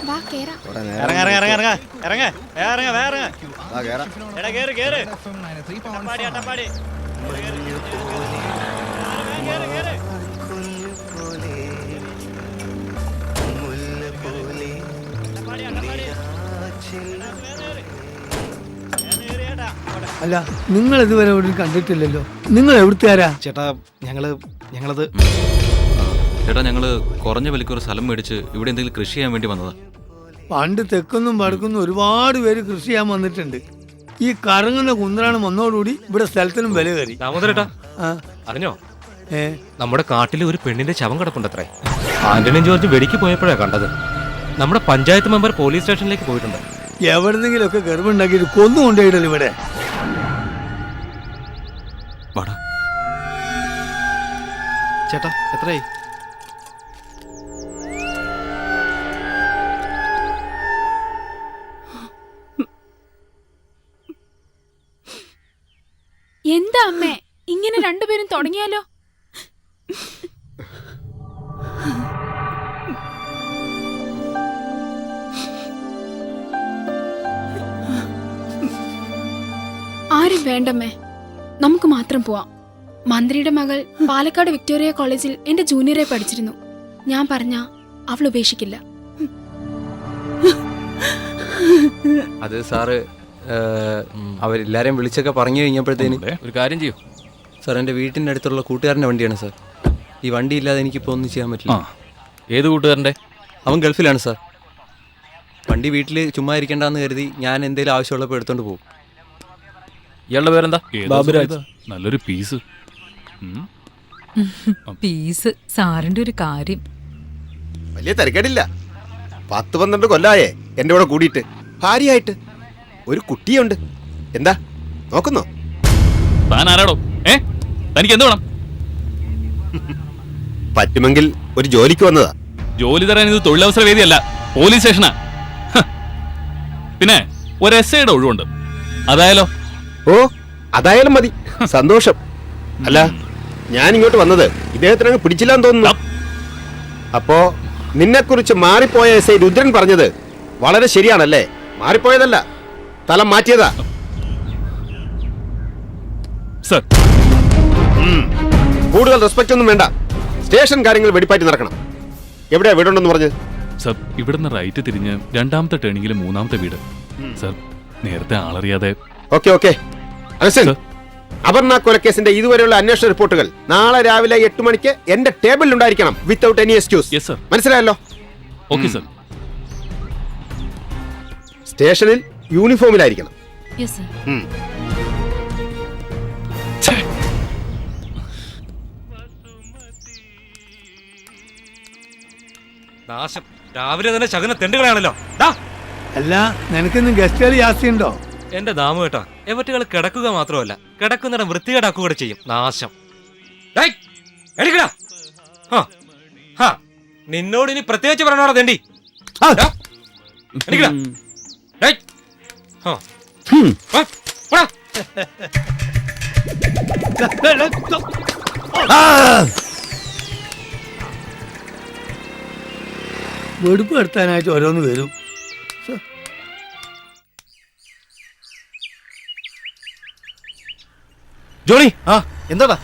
വാ കേറാം. അല്ല, നിങ്ങൾ ഇതുവരെ ഇവിടെ കണ്ടിട്ടില്ലല്ലോ. നിങ്ങൾ എവിടുത്തുകാരാ? ചേട്ടാ ഞങ്ങളത് ചേട്ടാ ഞങ്ങള് കുറഞ്ഞ വിലയ്ക്ക് ഒരു സ്ഥലം മേടിച്ച് ഇവിടെ എന്തെങ്കിലും കൃഷി ചെയ്യാൻ വേണ്ടി വന്നതാ. പണ്ട് തെക്കുന്നും വടക്കുന്നും ഒരുപാട് പേര് കൃഷി ചെയ്യാൻ വന്നിട്ടുണ്ട്. ഈ കറങ്ങുന്ന കുന്തറാണ് വന്നതോടുകൂടി ഇവിടെ സ്ഥലത്തിനും വില കയറി. ദാമോദരേട്ടാ, അറിഞ്ഞോ നമ്മുടെ കാട്ടിൽ ഒരു പെണ്ണിന്റെ ശവം കിടപ്പുണ്ടത്രേ. ആന്റണി ജോർജ് വെടിക്ക് പോയപ്പോഴാണ് കണ്ടത്. നമ്മുടെ പഞ്ചായത്ത് മെമ്പർ പോലീസ് സ്റ്റേഷനിലേക്ക് പോയിട്ടുണ്ട്. എവിടെന്നെങ്കിലും ഒക്കെ ഗർഭമുണ്ടാക്കിയിട്ട് കൊന്നു കൊണ്ടുപോയിട്ടല്ലോ ഇവിടെ. ചേട്ടാ എത്രയായി? എന്താ അമ്മേ ഇങ്ങനെ രണ്ടുപേരും തുടങ്ങിയാലോ? ആരും വേണ്ടമ്മേ, നമുക്ക് മാത്രം പോവാം. മന്ത്രിയുടെ മകൾ പാലക്കാട് വിക്ടോറിയ കോളേജിൽ എന്റെ ജൂനിയറെ പഠിച്ചിരുന്നു. ഞാൻ പറഞ്ഞ അവൾ ഉപേക്ഷിക്കില്ല. അത് സാറ് അവരെല്ലാരെയും വിളിച്ചൊക്കെ പറഞ്ഞു കഴിഞ്ഞപ്പോഴത്തേന് ഒരു കാര്യം ചെയ്യൂ സാർ, എൻ്റെ വീട്ടിൻ്റെ അടുത്തുള്ള കൂട്ടുകാരൻ്റെ വണ്ടിയാണ് സാർ. ഈ വണ്ടി ഇല്ലാതെ എനിക്കിപ്പോൾ ഒന്നും ചെയ്യാൻ പറ്റില്ല. ഏത് കൂട്ടുകാരൻ്റെ? അവൻ ഗൾഫിലാണ് സാർ. വണ്ടി വീട്ടിൽ ചുമ്മാ ഇരിക്കേണ്ടെന്ന് കരുതി ഞാൻ എന്തെങ്കിലും ആവശ്യമുള്ളപ്പോൾ എടുത്തോണ്ട് പോകും. ഇയാളുടെ പേരെന്താ? ബാബുരാജ്. നല്ലൊരു പീസ്. പീസ് സാറിന്റെ ഒരു കാര്യം. വലിയ തിരക്കേടില്ല. 10-12 കൊല്ലായേ എന്റെ കൂടെ കൂടിയിട്ട്. ഭാര്യയായിട്ട് ഒരു കുട്ടിയുണ്ട്. എന്താ നോക്കുന്നോ? താൻ ആരാടോ? തനിക്ക് എന്ത് വേണം? പറ്റുമെങ്കിൽ ഒരു ജോലിക്ക് വന്നതാ. ജോലി തരാൻ ഇത് തൊഴിലവസര വേദിയല്ല, പോലീസ് സ്റ്റേഷനാ. പിന്നെ ഒരു എസ്ഐയുടെ ഒഴിവുണ്ട്, അതായാലോ? ഓ, അതായാലും മതി. സന്തോഷം. അല്ല, ഞാൻ ഇങ്ങോട്ട് വന്നത് ഇദ്ദേഹത്തിന് അങ്ങ് പിടിച്ചില്ലാന്ന് തോന്നുന്നു. അപ്പോ നിന്നെക്കുറിച്ച് മാറിപ്പോയ എസ് ഐ രുദ്രൻ പറഞ്ഞത് വളരെ ശരിയാണല്ലേ? മാറിപ്പോയതല്ല, സ്ഥലം മാറ്റിയതാ. സർ, കൂടുതൽ റെസ്പെക്ട് ഒന്നും വേണ്ട. സ്റ്റേഷൻ കാര്യങ്ങൾ വെടിപ്പാറ്റി നടക്കണം. എവിടെയാ വീടുണ്ടെന്ന് പറഞ്ഞത്? സർ, ഇവിടുന്ന് റൈറ്റ് തിരിഞ്ഞ് 2ാമത്തെ ടേണിങ്ങിൽ 3ാമത്തെ വീട്. സർ, നേരത്തെ ആളറിയാതെ. Okay okay. അപർണ കൊലക്കേസിന്റെ ഇതുവരെയുള്ള അന്വേഷണ റിപ്പോർട്ടുകൾ നാളെ രാവിലെ 8 മണിക്ക് എന്റെ ടേബിളിൽ ഉണ്ടായിരിക്കണം, വിത്തൗട്ട് എനി എക്സ്ക്യൂസ്. മനസ്സിലായല്ലോ? Okay sir. സ്റ്റേഷനിൽ യൂണിഫോമിലായിരിക്കണം. നാശം, രാവിലെ തന്നെ ശകുന തെണ്ടുകളാണല്ലോ. അല്ല, നിനക്കിന്ന് ഗസ്റ്റുകൾ ജാസ്തിയുണ്ടോ? എന്റെ ദാമു കേട്ടാ, എവറ്റുകൾ കിടക്കുക മാത്രമല്ല, കിടക്കുന്നിടം വൃത്തികേടാക്കുക കൂടെ ചെയ്യും. നാശം. നിന്നോട് ഇനി പ്രത്യേകിച്ച് പറഞ്ഞോടാ തെണ്ടി. വെടുപ്പ് എടുത്താനായിട്ട് ഓരോന്ന് വരും. ജോണി, എന്താടാ?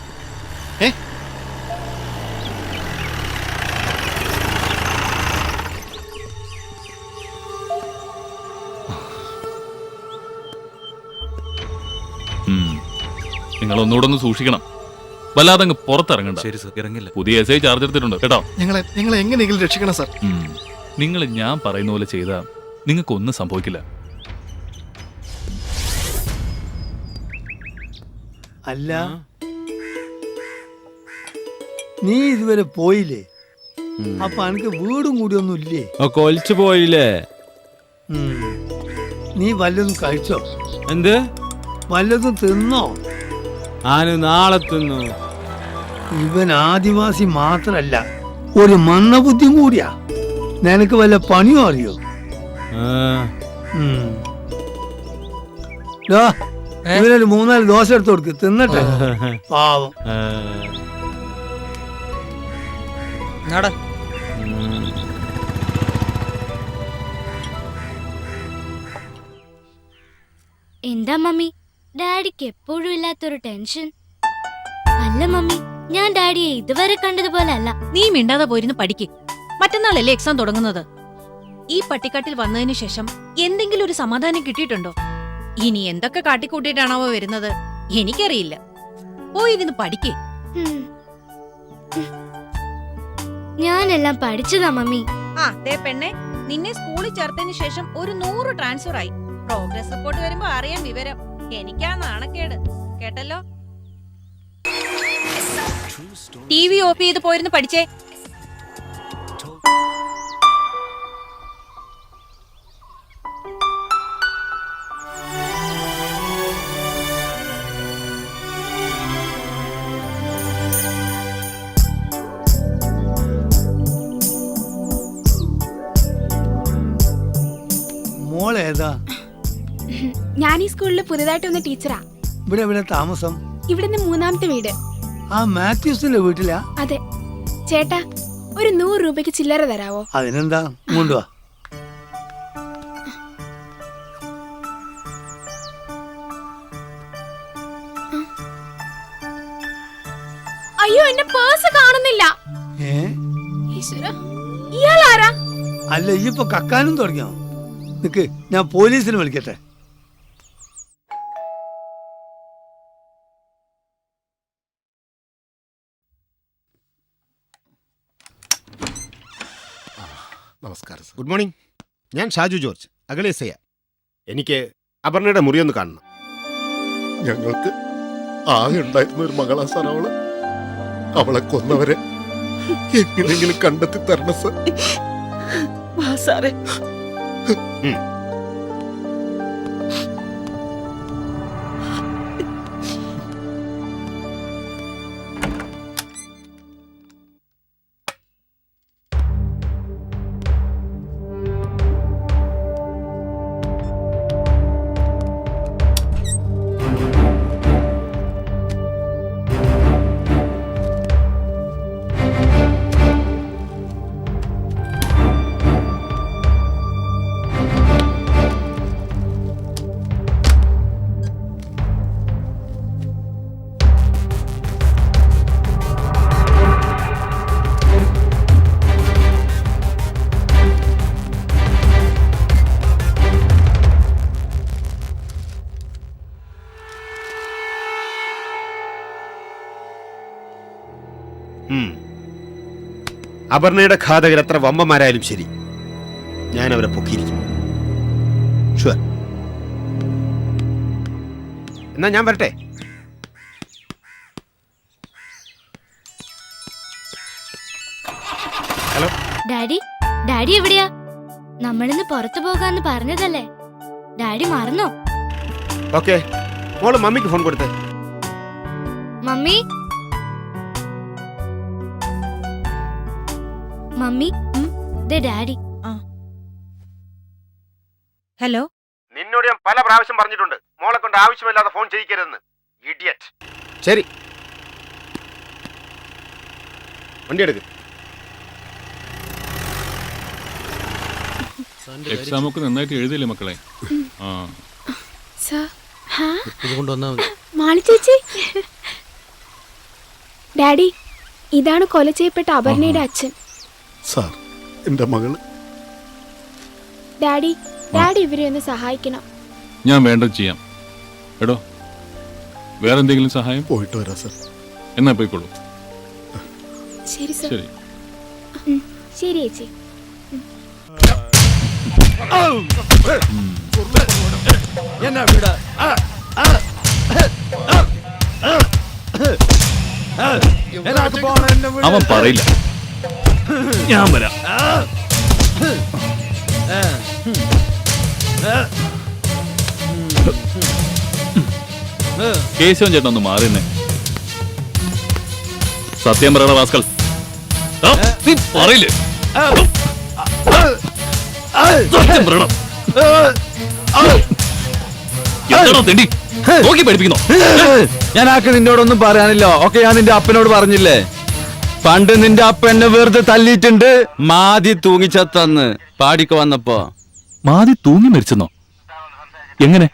നിങ്ങൾ ഒന്നുകൂടെ ഒന്ന് സൂക്ഷിക്കണം, വല്ലാതെ അങ്ങ് പുറത്തിറങ്ങണ്ട. ശരി സർ, ഇറങ്ങില്ല. പുതിയ എസ് ഐ ചാർജ് എടുത്തിട്ടുണ്ട് കേട്ടോ. ഞങ്ങളെ എങ്ങനെയെങ്കിലും രക്ഷിക്കണം സാർ. നിങ്ങൾ ഞാൻ പറയുന്ന പോലെ ചെയ്താൽ നിങ്ങൾക്കൊന്നും സംഭവിക്കില്ല. അല്ല, നീ ഇതുവരെ പോയില്ലേ? അപ്പൊ എനിക്ക് വീടും കൂടി ഒന്നും ഇല്ലേ? കൊലിച്ചു പോയില്ലേ? നീ വല്ലതും കഴിച്ചോ? എന്ത്? വല്ലതും തിന്നോ? ആന് നാളെ തിന്നു. ഇവൻ ആദിവാസി മാത്രല്ല, ഒരു മന്ദബുദ്ധിയും കൂടിയാ. നിനക്ക് വല്ല പണിയോ അറിയോ? ഇവനൊരു 3-4 ദോശ എടുത്ത് കൊടുക്ക്, തിന്നട്ടെ. പാവം. എന്താ മമ്മി, ഡാഡിക്ക് എപ്പോഴും ഇല്ലാത്തൊരു ടെൻഷൻ? അല്ല മമ്മി, ഞാൻ ഡാഡിയെ ഇതുവരെ കണ്ടതുപോലെ അല്ല. നീ മിണ്ടാതെ പോയിരുന്ന് പഠിക്ക്. മറ്റന്നാളല്ലേ എക്സാം തുടങ്ങുന്നത്. ഈ പട്ടിക്കാട്ടിൽ വന്നതിന് ശേഷം എന്തെങ്കിലും ഒരു സമാധാനം കിട്ടിയിട്ടുണ്ടോ? ഇനി എന്തൊക്കെ കാട്ടിക്കൂട്ടിയിട്ടാണാവോ വരുന്നത് എനിക്കറിയില്ല. പോയിരുന്ന് പഠിക്ക്. ഞാനെല്ലാം പഠിച്ചതാ മമ്മി. ആ ദേ പെണ്ണെ, നിന്നെ സ്കൂളിൽ ചേർത്തതിന് ശേഷം ഒരു 100 ട്രാൻസ്ഫർ ആയി. പ്രോഗ്രസ് റിപ്പോർട്ട് വരുമ്പോ അറിയാൻ വിവരം. എനിക്കാ നാണക്കേട്, കേട്ടല്ലോ. TV ഓഫ് ചെയ്ത് പോയിരുന്ന് പഠിച്ചേ. മോളേതാ? ഞാൻ ഈ സ്കൂളിൽ പുതുതായിട്ട് വന്ന ടീച്ചറാ. ഇവിടെ താമസം? ഇവിടുന്ന് 3ാമത്തെ വീട്. ആ മാത്യൂസിന്റെ വീട്ടിലാ? അതെ. ചേട്ടാ, ഒരു 100 രൂപയ്ക്ക് ചില്ലറ തരാവോ? അതിനെന്താ, കൊണ്ടുവാ. അയ്യോ, എന്റെ പേഴ്സ് കാണുന്നില്ല. ഈശ്വരാ, ഇയാളാരാ? അല്ല, ഇപ്പൊ കക്കാനും തുടങ്ങിയോ? നിക്ക്, ഞാൻ പോലീസിനെ വിളിക്കട്ടെ. നമസ്കാരം. Good morning. ഞാൻ ഷാജു ജോർജ്, അഗളേസയ. എനിക്ക് അപർണയുടെ മുറിയൊന്ന് കാണണം. ഞങ്ങൾക്ക് ആകെ ഉണ്ടായിരുന്ന ഒരു മകളാ സാർ അവള്. അവളെ കൊന്നവരെ എങ്ങനെയെങ്കിലും കണ്ടെത്തി തരണം സാർ. അപർണയുടെ ഘാതകർ എത്ര വമ്പന്മാരായാലും ശരി, ഞാൻ അവരെ പൊക്കിയിരിക്കും. ഷുവർ. എന്നാ ഞാൻ വരട്ടെ. ഹലോ ഡാഡി, ഡാഡി എവിടെയാ? നമ്മളിന്ന് പുറത്തു പോകാന്ന് പറഞ്ഞതല്ലേ? ഡാഡി മറന്നോ? ഓക്കെ, മോള് മമ്മിക്ക് ഫോൺ കൊടുത്തേ. മമ്മി, മമ്മി, ദേ ഡാഡി. ഹലോ. നിന്നോട് ഞാൻ പല പ്രാവശ്യം പറഞ്ഞിട്ടുണ്ട്, മോളെ കൊണ്ട് ആവശ്യമില്ലാതെ ഫോൺ ചെയ്യിക്കരുതെന്ന്. ഇഡിയറ്റ്. ശരി, വണ്ടി എടുക്ക്. എക്സാം ഒക്കെ നന്നായിട്ട് എഴുതില്ലേ മക്കളെ? മാളി ചേച്ചി, ഡാഡി, ഇതാണ് കൊല ചെയ്യപ്പെട്ട അപർണയുടെ അച്ഛൻ. സാർ, എന്റെ മകള്. ഡാഡി, ഡാഡി ഇവരെ ഒന്ന് സഹായിക്കണം. ഞാൻ വേണ്ടത് ചെയ്യാം. എടോ, വേറെന്തെങ്കിലും സഹായം? പോയിട്ട് വരാം സാർ. എന്നാ പോയിക്കോളൂ. ശരി സാർ. ശരി. ശരി ചേച്ചി. അവൻ പറയില്ല, ഞാൻ വരാം. കേശവൻ ചേട്ടൻ ഒന്ന് മാറിന്നെ. സത്യം പറയണ റാസ്കൽ, നീ പറയില്ലേ? സത്യം പറയണം. എന്താണോ തെണ്ടി നോക്കി പഠിപ്പിക്കുന്നോ? ഞാൻ ആക്ക് നിന്നോടൊന്നും പറയാനില്ല. ഓക്കെ, ഞാൻ നിന്റെ അപ്പനോട് പറഞ്ഞില്ലേ, പണ്ട് നിന്റെ അപ്പ എന്നെ വെറുതെ തല്ലിയിട്ടുണ്ട്. മാതി തൂങ്ങിച്ചത്തന്ന് പാടിക്ക് വന്നപ്പോ. മാതി തൂങ്ങി മരിച്ചെന്നോ? എങ്ങനെ?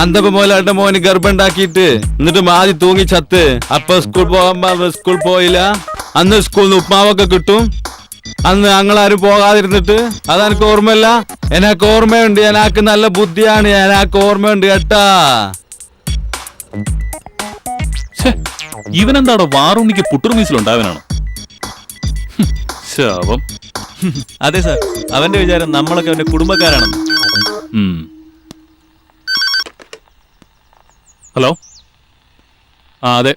അന്തപ്പ മോലാട്ട മോന് ഗർഭമുണ്ടാക്കിയിട്ട് എന്നിട്ട് മാതി തൂങ്ങി ചത്ത്. അപ്പൊ സ്കൂൾ പോയില്ല. അന്ന് സ്കൂളിൽ നിന്ന് ഉപ്മാവൊക്കെ കിട്ടും. അന്ന് ഞങ്ങളാരും പോകാതിരുന്നിട്ട് അതെനിക്ക് ഓർമ്മയില്ല. എനക്ക് ഓർമ്മയുണ്ട്. എനക്ക് നല്ല ബുദ്ധിയാണ്. എനക്ക് ഓർമ്മയുണ്ട് കേട്ടാ. ഇവനെന്താടോ വാറുണ്ണിക്ക് പുട്ടുറുമീസിലുണ്ടാവനാണോ? ശാപം. അതെ സാർ, അവന്റെ വിചാരം നമ്മളൊക്കെ അവന്റെ കുടുംബക്കാരാണെന്ന്. ഹലോ, ആ അതെ.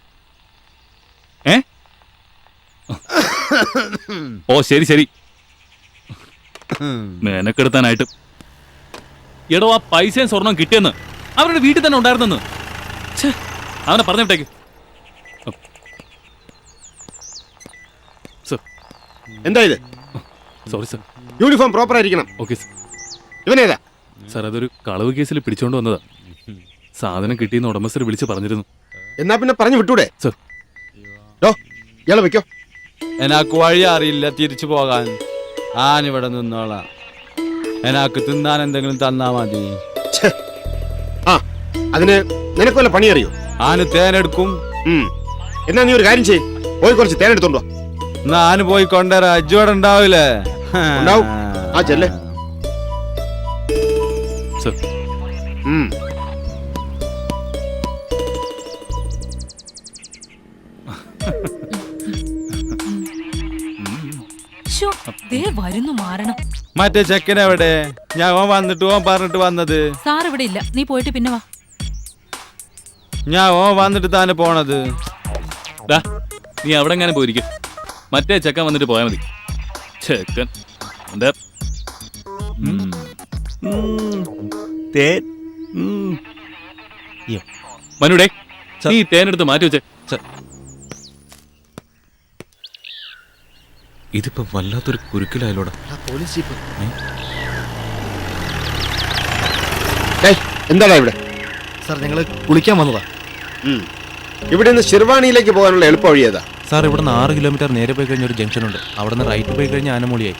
ഓ ശരി ശരി, മേനക്കെടുത്താനായിട്ട്. എടോ, ആ പൈസയും സ്വർണം കിട്ടിയെന്ന് അവരുടെ വീട്ടിൽ തന്നെ ഉണ്ടായിരുന്നെന്ന്. അവനെ പറഞ്ഞിട്ടേക്ക്. എന്താ ഇത്? Sorry sir. യൂണിഫോം പ്രോപ്പർ ആയിരിക്കണം. Okay sir. ഇവനേതാ? സാർ, അതൊരു കളവ് കേസിൽ പിടിച്ചോണ്ട് വന്നതാ. സാധനം കിട്ടിയെന്ന് ഉടമസ്ഥർ വിളിച്ച് പറഞ്ഞിരുന്നു. എന്നാ പിന്നെ പറഞ്ഞു വിട്ടൂടെ? സർ, ഇയാളെ വെക്കോ. എനക്ക് വഴി അറിയില്ല തിരിച്ചു പോകാൻ. ആനിവിടെ നിന്നോളാം. എനക്ക് തിന്നാൻ എന്തെങ്കിലും തന്നാ മതി. ആ, അതിന് നിനക്ക് വല്ല പണി അറിയോ? ആന് തേനെടുക്കും. എന്നാ നീ ഒരു കാര്യം ചെയ്യ്, പോയി കുറച്ച് തേനെടുത്തോണ്ടോ. ആന് പോയി കൊണ്ടുവരാ. അജ്ജോടെ ഉണ്ടാവൂലേ? ഉണ്ടാവും. ആ ചെല്ലേ. സർ. വരുന്നു മാറണം. മറ്റേ ചെക്കനെവിടെ? ഞാൻ ഓൻ വന്നിട്ട് ഓൻ പറഞ്ഞിട്ട് വന്നത്. സാർ ഇവിടെ ഇല്ല, നീ പോയിട്ട് പിന്നെ വാ. ഞാൻ ഓൻ വന്നിട്ട് താനെ പോണത്. നീ അവിടെ എങ്ങനെ പോയിരിക്കും. മറ്റേ ചെക്കൻ വന്നിട്ട് പോയാൽ മതി. ചെക്കൻ മനുടെ നീ തേനെടുത്ത് മാറ്റി വെച്ചേ. ഇതിപ്പോ വല്ലാത്തൊരു കുരുക്കിലായാലോടാ. എന്താടാ ഇവിടെ? സാർ, ഞങ്ങള് കുളിക്കാൻ വന്നതാ. ഇവിടെ നിന്ന് ശിർവാണിയിലേക്ക് പോകാനുള്ള എളുപ്പ വഴി ഏതാ? സാർ, ഇവിടെ നിന്ന് 6 കിലോമീറ്റർ നേരെ പോയി കഴിഞ്ഞ ഒരു ജംഗ്ഷൻ ഉണ്ട്. അവിടെ നിന്ന് റൈറ്റ് പോയി കഴിഞ്ഞാൽ ആനമൂളിയായി.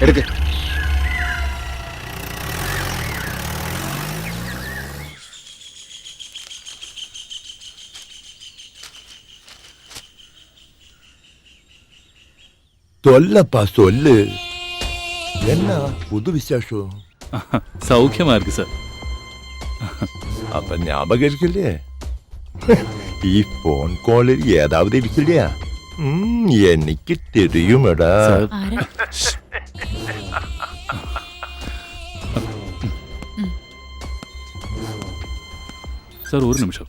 എടുക്ക്. சொல்லப்பா சொல்லு. என்ன புது விசேஷம்? സൗഖ്യമാർക്ക് സാർ. அப்ப ஞாபகம் இருக்குல்லையே? ഈ ഫോൺ കോളിൽ ഏതാവത് ഇരിക്കില്ല? എനിക്ക് தெரியுமடா. സാർ, ഒരു നിമിഷം.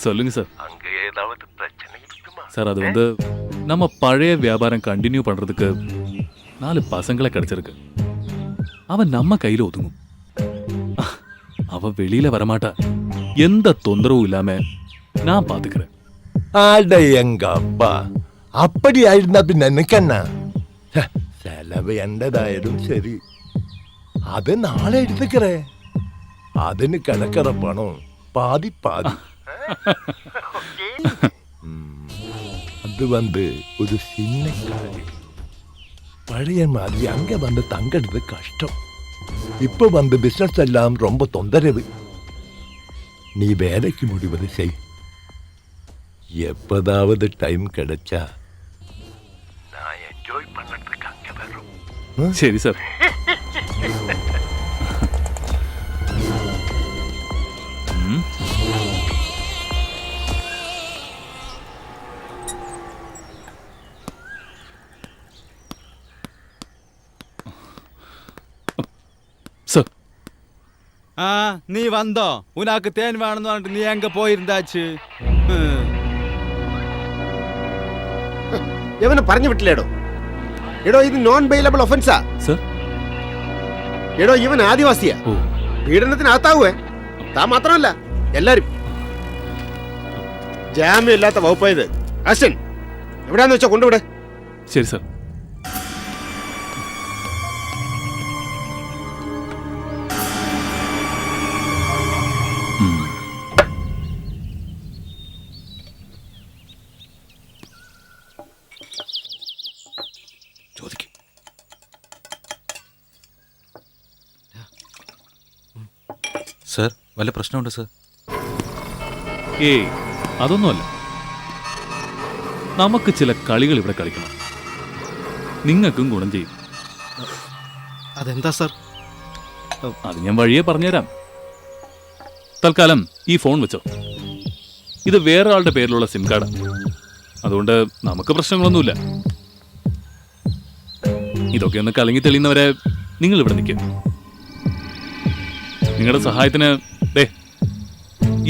சொல்லுங்க சார். அங்க ஏதாவது பிரச்சனை இருக்குமா? சார், அது வந்து நம்ம பழைய வியாபாரம் கண்டினியூ பண்றதுக்கு 4 பசங்களை கிடைச்சிருக்கு. அவன் நம்ம கையில ஒதுங்கும். அவன் வெளியில வரமாட்டா. எந்த தொந்தரவும் இல்லாம நான் பாத்துக்கிறேன். அட எங்க அப்பா, அப்படி ஆயிருந்தா பின்ன நினைக்கண்ணா. செலவு என்னதாயிடும் சரி, அது நாளை எடுத்துக்கிறேன். അതിന് കിടക്കറ പണം പാതി പാതി. அது வந்து ஒரு சின்ன காரியம். பழைய மாதிரி அங்க வந்து தங்கிறது கஷ்டம். இப்ப வந்து பிசினஸ் எல்லாம் ரொம்ப தொந்தரவு. நீ வேலைக்கு முடிவது செய். எப்பதாவது டைம் கிடைச்சா நான் என்ஜாய் பண்றதுக்கு அங்க வரும். சரி சார். നീ വന്നോ? ഉനാക്ക് തേൻ വേണമെന്ന് പറഞ്ഞിട്ട് നീ എങ്ക പോയിരുന്നാച്ച്? ഇവനെ പറഞ്ഞു വിട്ടില്ലേടോ? എടോ, ഇത് നോൺ ബെയിലബിൾ ഒഫൻസാ. എടോ, ഇവൻ ആദിവാസിയാ. പീഡനത്തിനകത്താവേ. താൻ മാത്രമല്ല എല്ലാരും. ജാമ്യം ഇല്ലാത്ത വകുപ്പായത്. അശ്വൻ എവിടെയാന്ന് വെച്ചാ കൊണ്ടുവിടെ. ശരി സാർ. സർ, വല്ല പ്രശ്നമുണ്ടോ സർ? ഏയ്, അതൊന്നുമല്ല. നമുക്ക് ചില കളികൾ ഇവിടെ കളിക്കണം. നിങ്ങൾക്കും ഗുണം ചെയ്യും. അതെന്താ സാർ? അത് ഞാൻ വഴിയെ പറഞ്ഞുതരാം. തൽക്കാലം ഈ ഫോൺ വെച്ചോ. ഇത് വേറെ ആളുടെ പേരിലുള്ള സിം കാർഡാണ്. അതുകൊണ്ട് നമുക്ക് പ്രശ്നങ്ങളൊന്നുമില്ല. ഇതൊക്കെ ഒന്ന് കലങ്ങി തെളിയുന്നവരെ നിങ്ങൾ ഇവിടെ നിൽക്കും. നിങ്ങളുടെ സഹായത്തിന്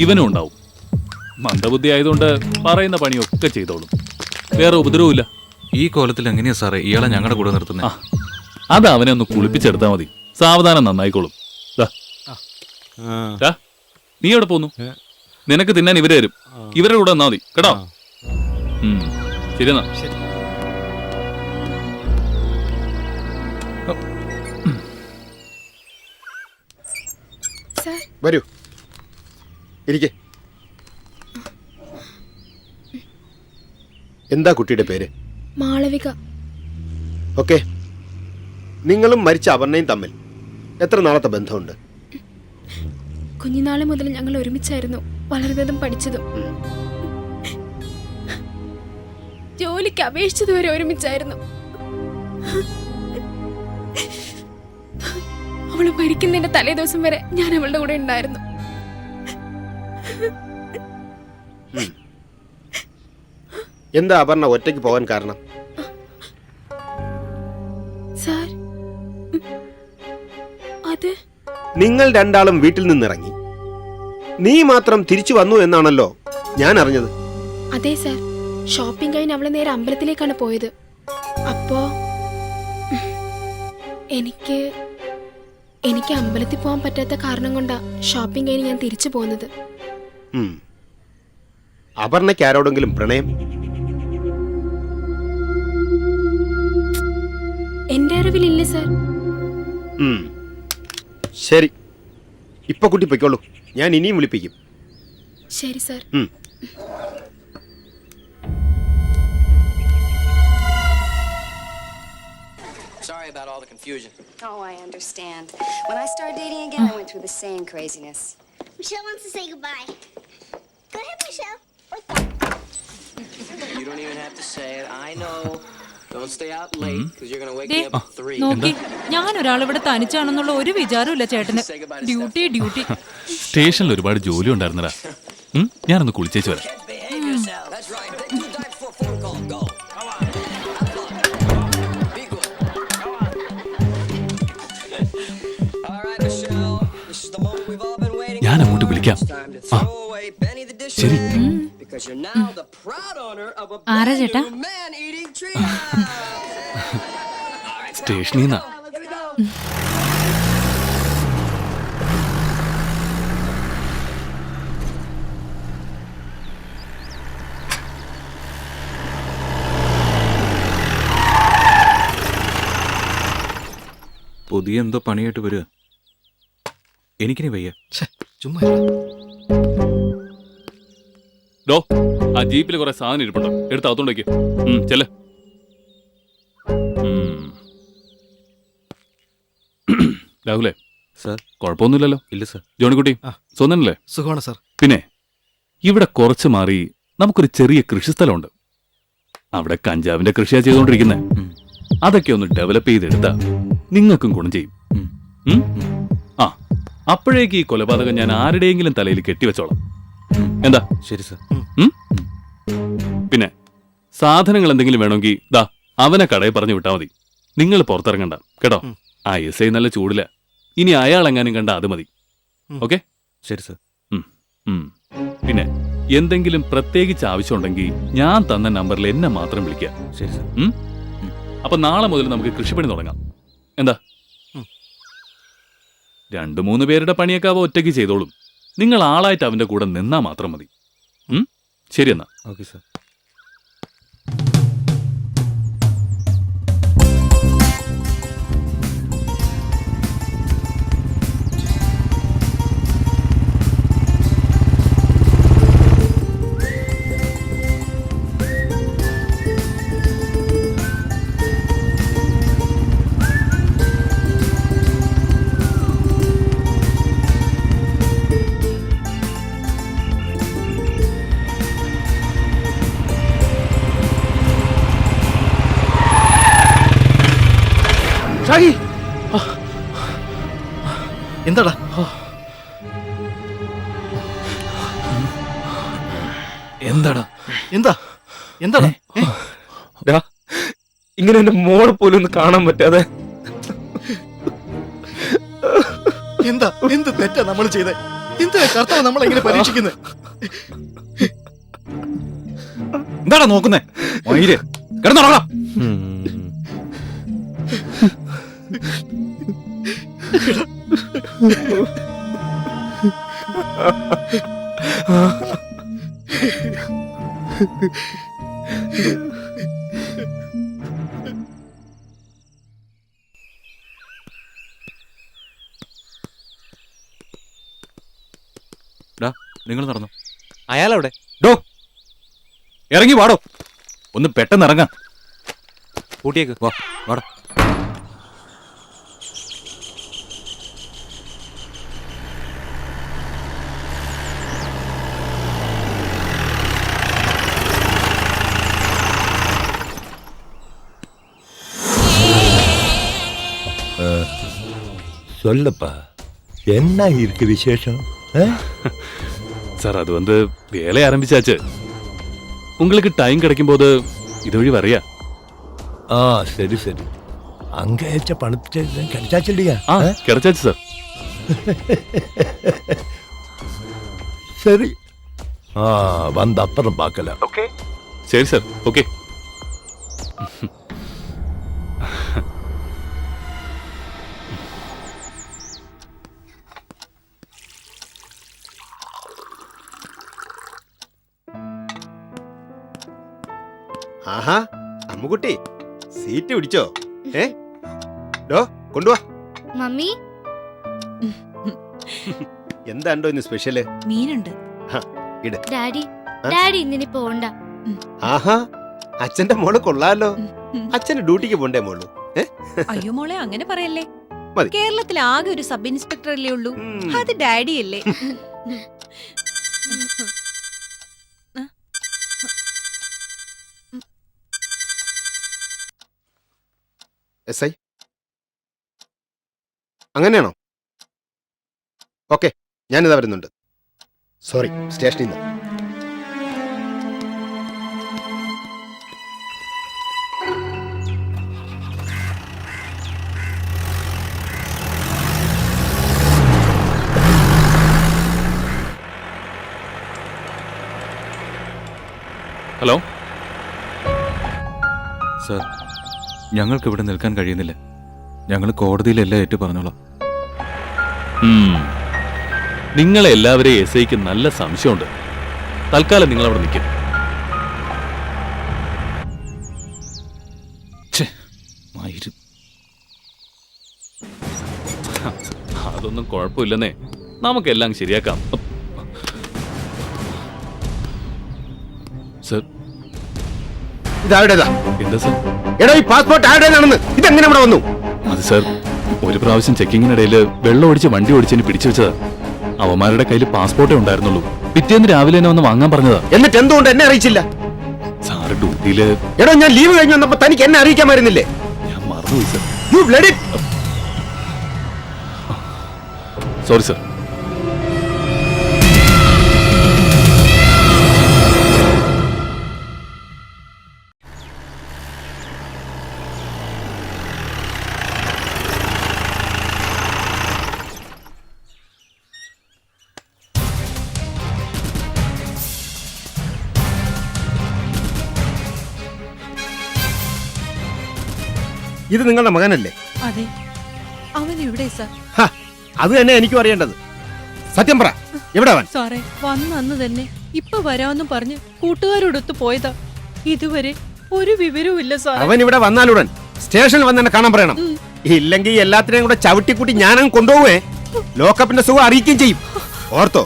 ഇവനും ഉണ്ടാവും. മന്ദബുദ്ധി ആയതുകൊണ്ട് പറയുന്ന പണിയൊക്കെ ചെയ്തോളും. വേറെ ഉപദ്രവമില്ല. ഈ കോലത്തിൽ എങ്ങനെയാ സാറേ ഇയാളെ ഞങ്ങളുടെ കൂടെ നിർത്തുന്നത്? അത് അവനെ ഒന്ന് കുളിപ്പിച്ചെടുത്താൽ മതി. സാവധാനം നന്നായിക്കോളും. നീ എവിടെ പോന്നു? നിനക്ക് തിന്നാൻ ഇവര് തരും. ഇവരുടെ കൂടെ വന്നാൽ മതി കേട്ടോ. ശരി എന്നാ. വരൂ, ഇരിക്കെ. എന്താ കുട്ടിയുടെ പേര്? മാളവിക. ഓക്കെ. നിങ്ങളും മരിച്ച അപർണയും തമ്മിൽ എത്ര നാളത്തെ ബന്ധമുണ്ട്? കുഞ്ഞുനാളെ മുതൽ ഞങ്ങൾ ഒരുമിച്ചായിരുന്നു വളർന്നതും പഠിച്ചതും. ജോലിക്ക് അപേക്ഷിച്ചതുവരെ ഒരുമിച്ചായിരുന്നു. അവള് മരിക്കുന്നതിന്റെ തലേ ദിവസം വരെ ഞാൻ അവളുടെ കൂടെ ഉണ്ടായിരുന്നു. എന്താ അപർണ ഒറ്റയ്ക്ക് പോകാൻ കാരണം? സാർ, അത് നിങ്ങൾ രണ്ടാളും വീട്ടിൽ നിന്നിറങ്ങി, നീ മാത്രം തിരിച്ചു വന്നു എന്നാണല്ലോ ഞാൻ അറിഞ്ഞത്. അതെ സാർ, ഷോപ്പിംഗ് കഴിഞ്ഞ് അവള് നേരെ അമ്പലത്തിലേക്കാണ് പോയത്. അപ്പോ എനിക്ക് അമ്പലത്തിൽ പോകാൻ പറ്റാത്ത കാരണം കൊണ്ടാ ഷോപ്പിംഗ് കഴിഞ്ഞ് ഞാൻ തിരിച്ചു പോകുന്നത്. അപർണയ്ക്ക് ആരോടെങ്കിലും പ്രണയം? എന്റെ അറിവിലില്ല സാർ. ശരി, ഇപ്പൊ കുട്ടി പൊയ്ക്കോളൂ. ഞാൻ ഇനിയും വിളിപ്പിക്കും. ശരി sir. Sorry about all the confusion. Oh, I understand. When I started dating again, I went through the same craziness. Michelle wants to say goodbye. Go ahead, Michelle. You don't even have to say it. I know. Don't stay out late because you're going to wake me up at 3. നോക്കി, ഞാൻ ഒരാളിവിടെ തനിച്ചാണെന്നുള്ള ഒരു വിചാരമില്ല ചേട്ടന്. Duty duty. സ്റ്റേഷനിൽ ഒരുപാട് ജോലി ഉണ്ടായിരുന്നടാ. ഞാനൊന്ന് കുളിച്ചേച്ചു വരാം. That's right. Take 2 dives for a phone call. Go. Come on. Be good. All right, Michelle. This is the moment we've all been waiting for. ഞാൻ അങ്ങോട്ട് വിളിക്കാം. ശരി. Because you're now the proud owner of a ആരാ ചേട്ടാ? man-eating tree. സ്റ്റേഷനിൽ നിന്നാ. പുതിയ എന്തോ പണിയായിട്ട് വരിക. എനിക്കിനി വയ്യ. ചുമ്മാ ഡോ, ആ ജീപ്പിൽ കുറെ സാധനം ഇരിപ്പുണ്ടോ? എടുത്ത് അകത്തോണ്ട് വയ്ക്ക്. ചെല്ല്. രാഹുലേ സാർ. കുഴപ്പമൊന്നുമില്ലല്ലോ? ഇല്ല സാർ. ജോണിക്കുട്ടി സ്വന്തനല്ലേ? സുഖമാണ് സാർ. പിന്നെ ഇവിടെ കുറച്ച് മാറി നമുക്കൊരു ചെറിയ കൃഷിസ്ഥലമുണ്ട്. അവിടെ കഞ്ചാവിന്റെ കൃഷിയാ ചെയ്തുകൊണ്ടിരിക്കുന്നത്. അതൊക്കെ ഒന്ന് ഡെവലപ്പ് ചെയ്തെടുത്താ നിങ്ങൾക്കും ഗുണം ചെയ്യും. അപ്പോഴേക്ക് ഈ കൊലപാതകം ഞാൻ ആരുടെയെങ്കിലും തലയിൽ കെട്ടിവെച്ചോളാം. എന്താ? ശരി സാർ. പിന്നെ സാധനങ്ങൾ എന്തെങ്കിലും വേണമെങ്കിൽ ദാ അവനെ കടയിൽ പറഞ്ഞു വിട്ടാൽ മതി. നിങ്ങൾ പുറത്തിറങ്ങണ്ട കേട്ടോ. ആ SI നല്ല ചൂടില്ല. ഇനി അയാൾ എങ്ങാനും കണ്ട അത് മതി. ഓക്കെ? ശരി സാർ. പിന്നെ എന്തെങ്കിലും പ്രത്യേകിച്ച് ആവശ്യമുണ്ടെങ്കിൽ ഞാൻ തന്ന നമ്പറിൽ എന്നെ മാത്രം വിളിക്കുക. ശരി സാർ. അപ്പൊ നാളെ മുതൽ നമുക്ക് കൃഷിപ്പണി തുടങ്ങാം. എന്താ? 2-3 പേരുടെ പണിയൊക്കെ അവ ഒറ്റയ്ക്ക് ചെയ്തോളും. നിങ്ങൾ ആളായിട്ട് അവന്റെ കൂടെ നിന്നാ മാത്രം മതി. ശരി എന്നാ. Okay sir. ഷാഹി, എന്താടാ? എന്താടാ? എന്താ എന്താടാ? ഇങ്ങനെ എന്റെ മോളെ പോലും ഒന്ന് കാണാൻ പറ്റാതെ എന്താ എന്ത് തെറ്റാ നമ്മൾ ചെയ്തേ? എന്തിനാ കർത്താവ് നമ്മളെ ഇങ്ങനെ പരീക്ഷിക്കുന്നത്? എന്താടാ നോക്കുന്നേ? കിടന്നുറങ്ങാം. നിങ്ങൾ നടന്നു. അയാളെവിടെ? ഡോ ഇറങ്ങി വാടോ. ഒന്ന് പെട്ടെന്ന് ഇറങ്ങാം. കൂട്ടിയേക്ക്. വാ വാടാ. சொல்லப்பா என்ன இருக்கு விசேஷம்? சார் அது வந்து வேலை ஆரம்பிச்சாச்சு. உங்களுக்கு டைம் கிடைக்கும் போது இதுவழி வரையா? ஆ சரி சரி. அங்க ஏச்ச பணத்தை கிடைச்சாச்சு இல்லையா? கிடைச்சாச்சு சார். சரி, வந்த அப்புறம் பார்க்கலாம். ஓகே சரி சார். ஓகே. ആഹാ അമ്മുകുട്ടി സീറ്റ് പിടിച്ചോ? ഡോ കൊണ്ടുവാ. മമ്മി എന്താണ്ടോ ഇന്ന് സ്പെഷ്യല്? മീനുണ്ട്. ഡാഡി ഡാഡി ഇന്നിനി പോണ്ട. ആഹാ അച്ഛന്റെ മോള് കൊള്ളാലോ. അച്ഛന് ഡ്യൂട്ടിക്ക് പോണ്ടേ മോള്? അയ്യോ മോളെ അങ്ങനെ പറയല്ലേ. മതി. കേരളത്തിൽ ആകെ ഒരു സബ് ഇൻസ്പെക്ടർ അല്ലേ ഉള്ളൂ. അത് ഡാഡി അല്ലേ. SI അങ്ങനെയാണോ? ഓക്കെ ഞാനിതാ വരുന്നുണ്ട്. സോറി സ്റ്റേഷനിൽ നിന്ന്. ഹലോ സാർ, ഞങ്ങൾക്ക് ഇവിടെ നിൽക്കാൻ കഴിയുന്നില്ല. ഞങ്ങൾ കോടതിയിലെല്ലാം ഏറ്റു പറഞ്ഞോളാം. നിങ്ങളെ എല്ലാവരെയും SIക്ക് നല്ല സംശയമുണ്ട്. തൽക്കാലം നിങ്ങൾ അവിടെ നിൽക്കും. അതൊന്നും കുഴപ്പമില്ലെന്നേ. നമുക്കെല്ലാം ശരിയാക്കാം. സർ ഇതാരുടേതാ? എന്താ സർ? എടോ ഈ പാസ്പോർട്ട് ആരുടേതാണെന്ന്? ഇതെങ്ങനെ ഇവിടെ വന്നു? അത് സർ, ഒരു പ്രാവശ്യം ചെക്കിങ്ങിനിടയിൽ വെള്ളം ഒഴിച്ച് വണ്ടി ഓടിച്ചതിന് പിടിച്ചു വെച്ചതാ. അവന്മാരുടെ കയ്യിൽ പാസ്പോർട്ടേ ഉണ്ടായിരുന്നുള്ളൂ. പിറ്റേന്ന് രാവിലെ തന്നെ വന്ന് വാങ്ങാൻ പറഞ്ഞതാ. എന്നിട്ട് എന്തുകൊണ്ട് എന്നെ അറിയിച്ചില്ല? സാറ് ഡ്യൂട്ടിയില്. എടോ ഞാൻ ലീവ് കഴിഞ്ഞ് വന്നപ്പോ തനിക്ക് എന്നെ അറിയിക്കാമായിരുന്നില്ലേ? ഞാൻ മറന്നുപോയി sir. You bloody. Sorry sir. ഇത് നിങ്ങളുടെ മകനല്ലേ? അതെ. അവൻ എവിടെ സർ? അത് തന്നെ എനിക്കും അറിയേണ്ടത്. സത്യം പറ, എവിടെ അവൻ? സാറേ, വന്ന് തന്നെ ഇപ്പൊ വരാമെന്ന് പറഞ്ഞ് കൂട്ടുകാരോടൊത്ത് പോയതാ. ഇതുവരെ ഒരു വിവരവും ഇല്ല സാറേ. അവൻ ഇവിടെ വന്നാലുടൻ സ്റ്റേഷനിൽ വന്ന് എന്നെ കാണാൻ പറയണം. ഇല്ലെങ്കിൽ എല്ലാത്തിനെയും കൂടെ ചവിട്ടിക്കൂട്ടി ഞാനങ്ങ് കൊണ്ടുപോവേ. ലോക്കപ്പിന്റെ സുഖം അറിയിക്കുകയും ചെയ്യും. ഓർത്തോ?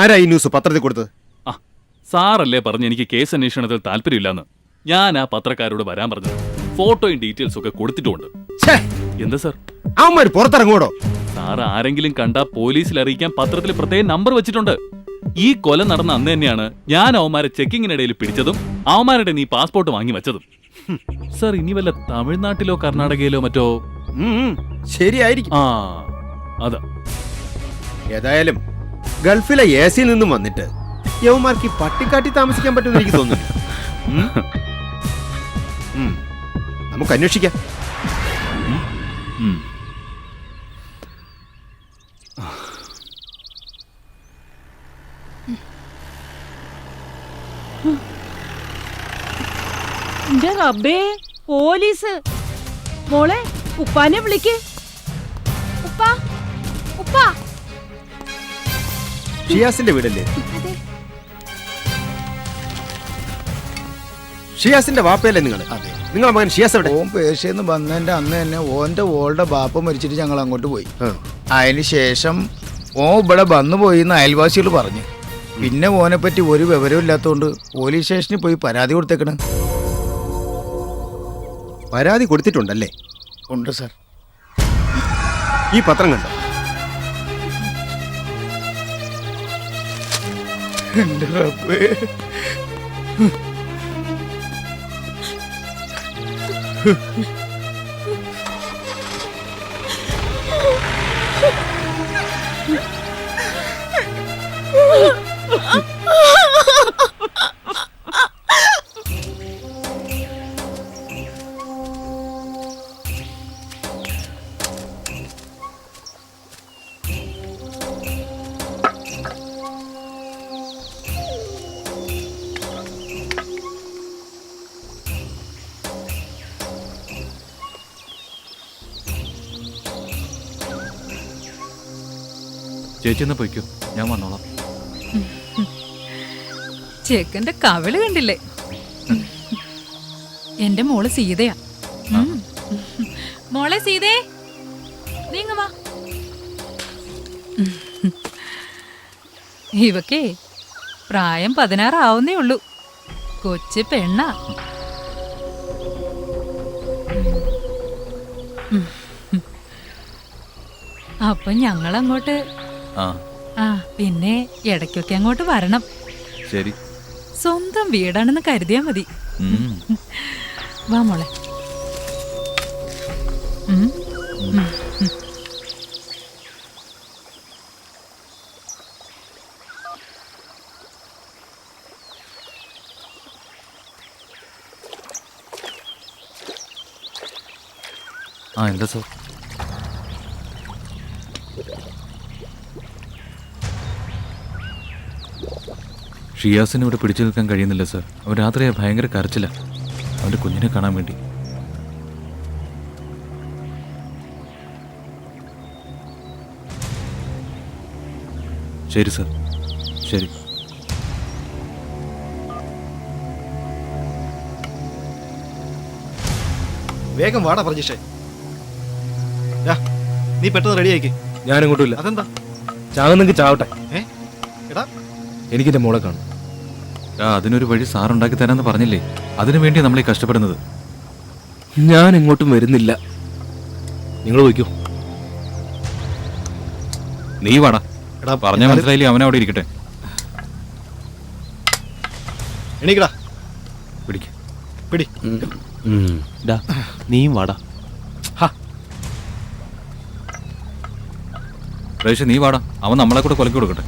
ആരാ ഈ ന്യൂസ് പത്രത്തിൽ കൊടുത്തത്? സാറല്ലേ പറഞ്ഞ് എനിക്ക് കേസ് അന്വേഷണത്തിൽ താല്പര്യമില്ലെന്ന്. ഞാൻ ആ പത്രക്കാരോട് വരാൻ പറഞ്ഞത്. ഫോട്ടോയും ഡീറ്റെയിൽസും ഒക്കെ കൊടുത്തിട്ടുമുണ്ട്. എന്താ സാർ, അവന്മാർ പുറത്തിറങ്ങൂടോ? സാർ ആരെങ്കിലും കണ്ടാ പോലീസിൽ അറിയിക്കാൻ പത്രത്തിൽ പ്രത്യേകം നമ്പർ വെച്ചിട്ടുണ്ട്. ഈ കൊല നടന്ന അന്ന് തന്നെയാണ് ഞാൻ അവന്മാരെ ചെക്കിങ്ങിനിടയിൽ പിടിച്ചതും അവന്മാരുടെ നീ പാസ്പോർട്ട് വാങ്ങി വെച്ചതും. സാർ, ഇനി വല്ല തമിഴ്നാട്ടിലോ കർണാടകയിലോ മറ്റോ ശരിയായിരിക്കും. അതാ. ഏതായാലും ഗൾഫിലെ എസിൽ നിന്നും വന്നിട്ട് യവന്മാർക്ക് പട്ടിക്കാട്ടി താമസിക്കാൻ പറ്റുമെന്ന് എനിക്ക് തോന്നുന്നു. നമുക്ക് അന്വേഷിക്കാം. റബ്ബേ, പോലീസ്! മോളെ, ഉപ്പാനെ വിളിക്ക്. ഉപ്പാ, ഉപ്പാ. ഷിയാസിന്റെ വീടല്ലേ? ഷിയാസിന്റെ വാപ്പയല്ലേ നിങ്ങൾ? നിങ്ങളെ മകൻ ഷിയാസ് എവിടെ? ഓൻ പേർഷ്യന്ന് വന്നതിന്റെ അന്ന് തന്നെ ഓന്റെ ഓളുടെ ബാപ്പ മരിച്ചിട്ട് ഞങ്ങൾ അങ്ങോട്ട് പോയി. അതിന് ശേഷം ഓൻ ഇവിടെ വന്നു പോയി എന്ന് അയൽവാസികൾ പറഞ്ഞു. പിന്നെ ഓനെ പറ്റി ഒരു വിവരവും ഇല്ലാത്തതുകൊണ്ട് പോലീസ് സ്റ്റേഷനിൽ പോയി പരാതി കൊടുത്തേക്കണ്. പരാതി കൊടുത്തിട്ടുണ്ടല്ലേ? ഉണ്ട് സാർ. ഈ പത്രം കണ്ടോ? എന്റെ റബ്ബേ. ചേച്ചി എന്നാ പോയിക്കോ, ഞാൻ വന്നോളാം. ചെക്കന്റെ കവിള് കണ്ടില്ലേ? എന്റെ മോള് സീതയാ. മോളെ സീതേ, നീങ്ങ വാ. ഇവക്കേ പ്രായം 16 ആവുന്നേ ഉള്ളൂ. കൊച്ചു പെണ്ണാ. അപ്പൊ ഞങ്ങളങ്ങോട്ട് പിന്നെ ഇടയ്ക്കൊക്കെ അങ്ങോട്ട് വരണം. ശരി. സ്വന്തം വീടാണെന്ന് കരുതിയാ മതി. വാ മോളെ. എന്താ സാർ? ഷിയാസിന് ഇവിടെ പിടിച്ചു നിൽക്കാൻ കഴിയുന്നില്ല സാർ. അവൻ രാത്രി ഭയങ്കര കരച്ചില്ല, അവൻ്റെ കുഞ്ഞിനെ കാണാൻ വേണ്ടി. ശരി സാർ, ശരി. വേഗം വാടാ പ്രജീഷേ. നീ പെട്ടെന്ന് റെഡി ആയിക്ക്. ഞാനിങ്ങോട്ടും ഇല്ല. അതെന്താ? ചാകുന്നെങ്കിൽ ചാവട്ടെ. എടാ, എനിക്കെന്റെ മോളെ കാണും. അതിനൊരു വഴി സാറുണ്ടാക്കി തരാന്ന് പറഞ്ഞില്ലേ? അതിനു വേണ്ടിയാണ് നമ്മളീ കഷ്ടപ്പെടുന്നത്. ഞാൻ എങ്ങോട്ടും വരുന്നില്ല. നിങ്ങൾ പോയിക്കോ. നീ വാടാ. പറഞ്ഞ മനസ്സിലായില്ലേ? അവനവിടെ ഇരിക്കട്ടെ. എണീക്കടാ. പിടിക്ക്. പിടി. നീയും വാടാ. രേഷ നീ വാടാ, അവൻ നമ്മളെ കൂടെ കൊലക്കി കൊടുക്കട്ടെ.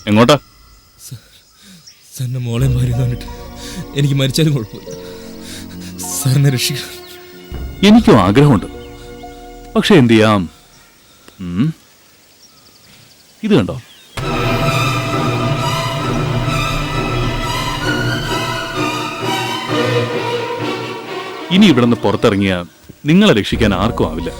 എങ്ങോട്ടാ? സാറിന്റെ മോളെ മാറി കണ്ടിട്ട് എനിക്ക് മരിച്ചാലും കുഴപ്പമില്ല. സാറിനെ രക്ഷിക്കണം. എനിക്കും ആഗ്രഹമുണ്ട്, പക്ഷെ എന്ത് ചെയ്യാം? ഇത് കണ്ടോ? ഇനി ഇവിടുന്ന് പുറത്തിറങ്ങിയ നിങ്ങളെ രക്ഷിക്കാൻ ആർക്കും ആവില്ല.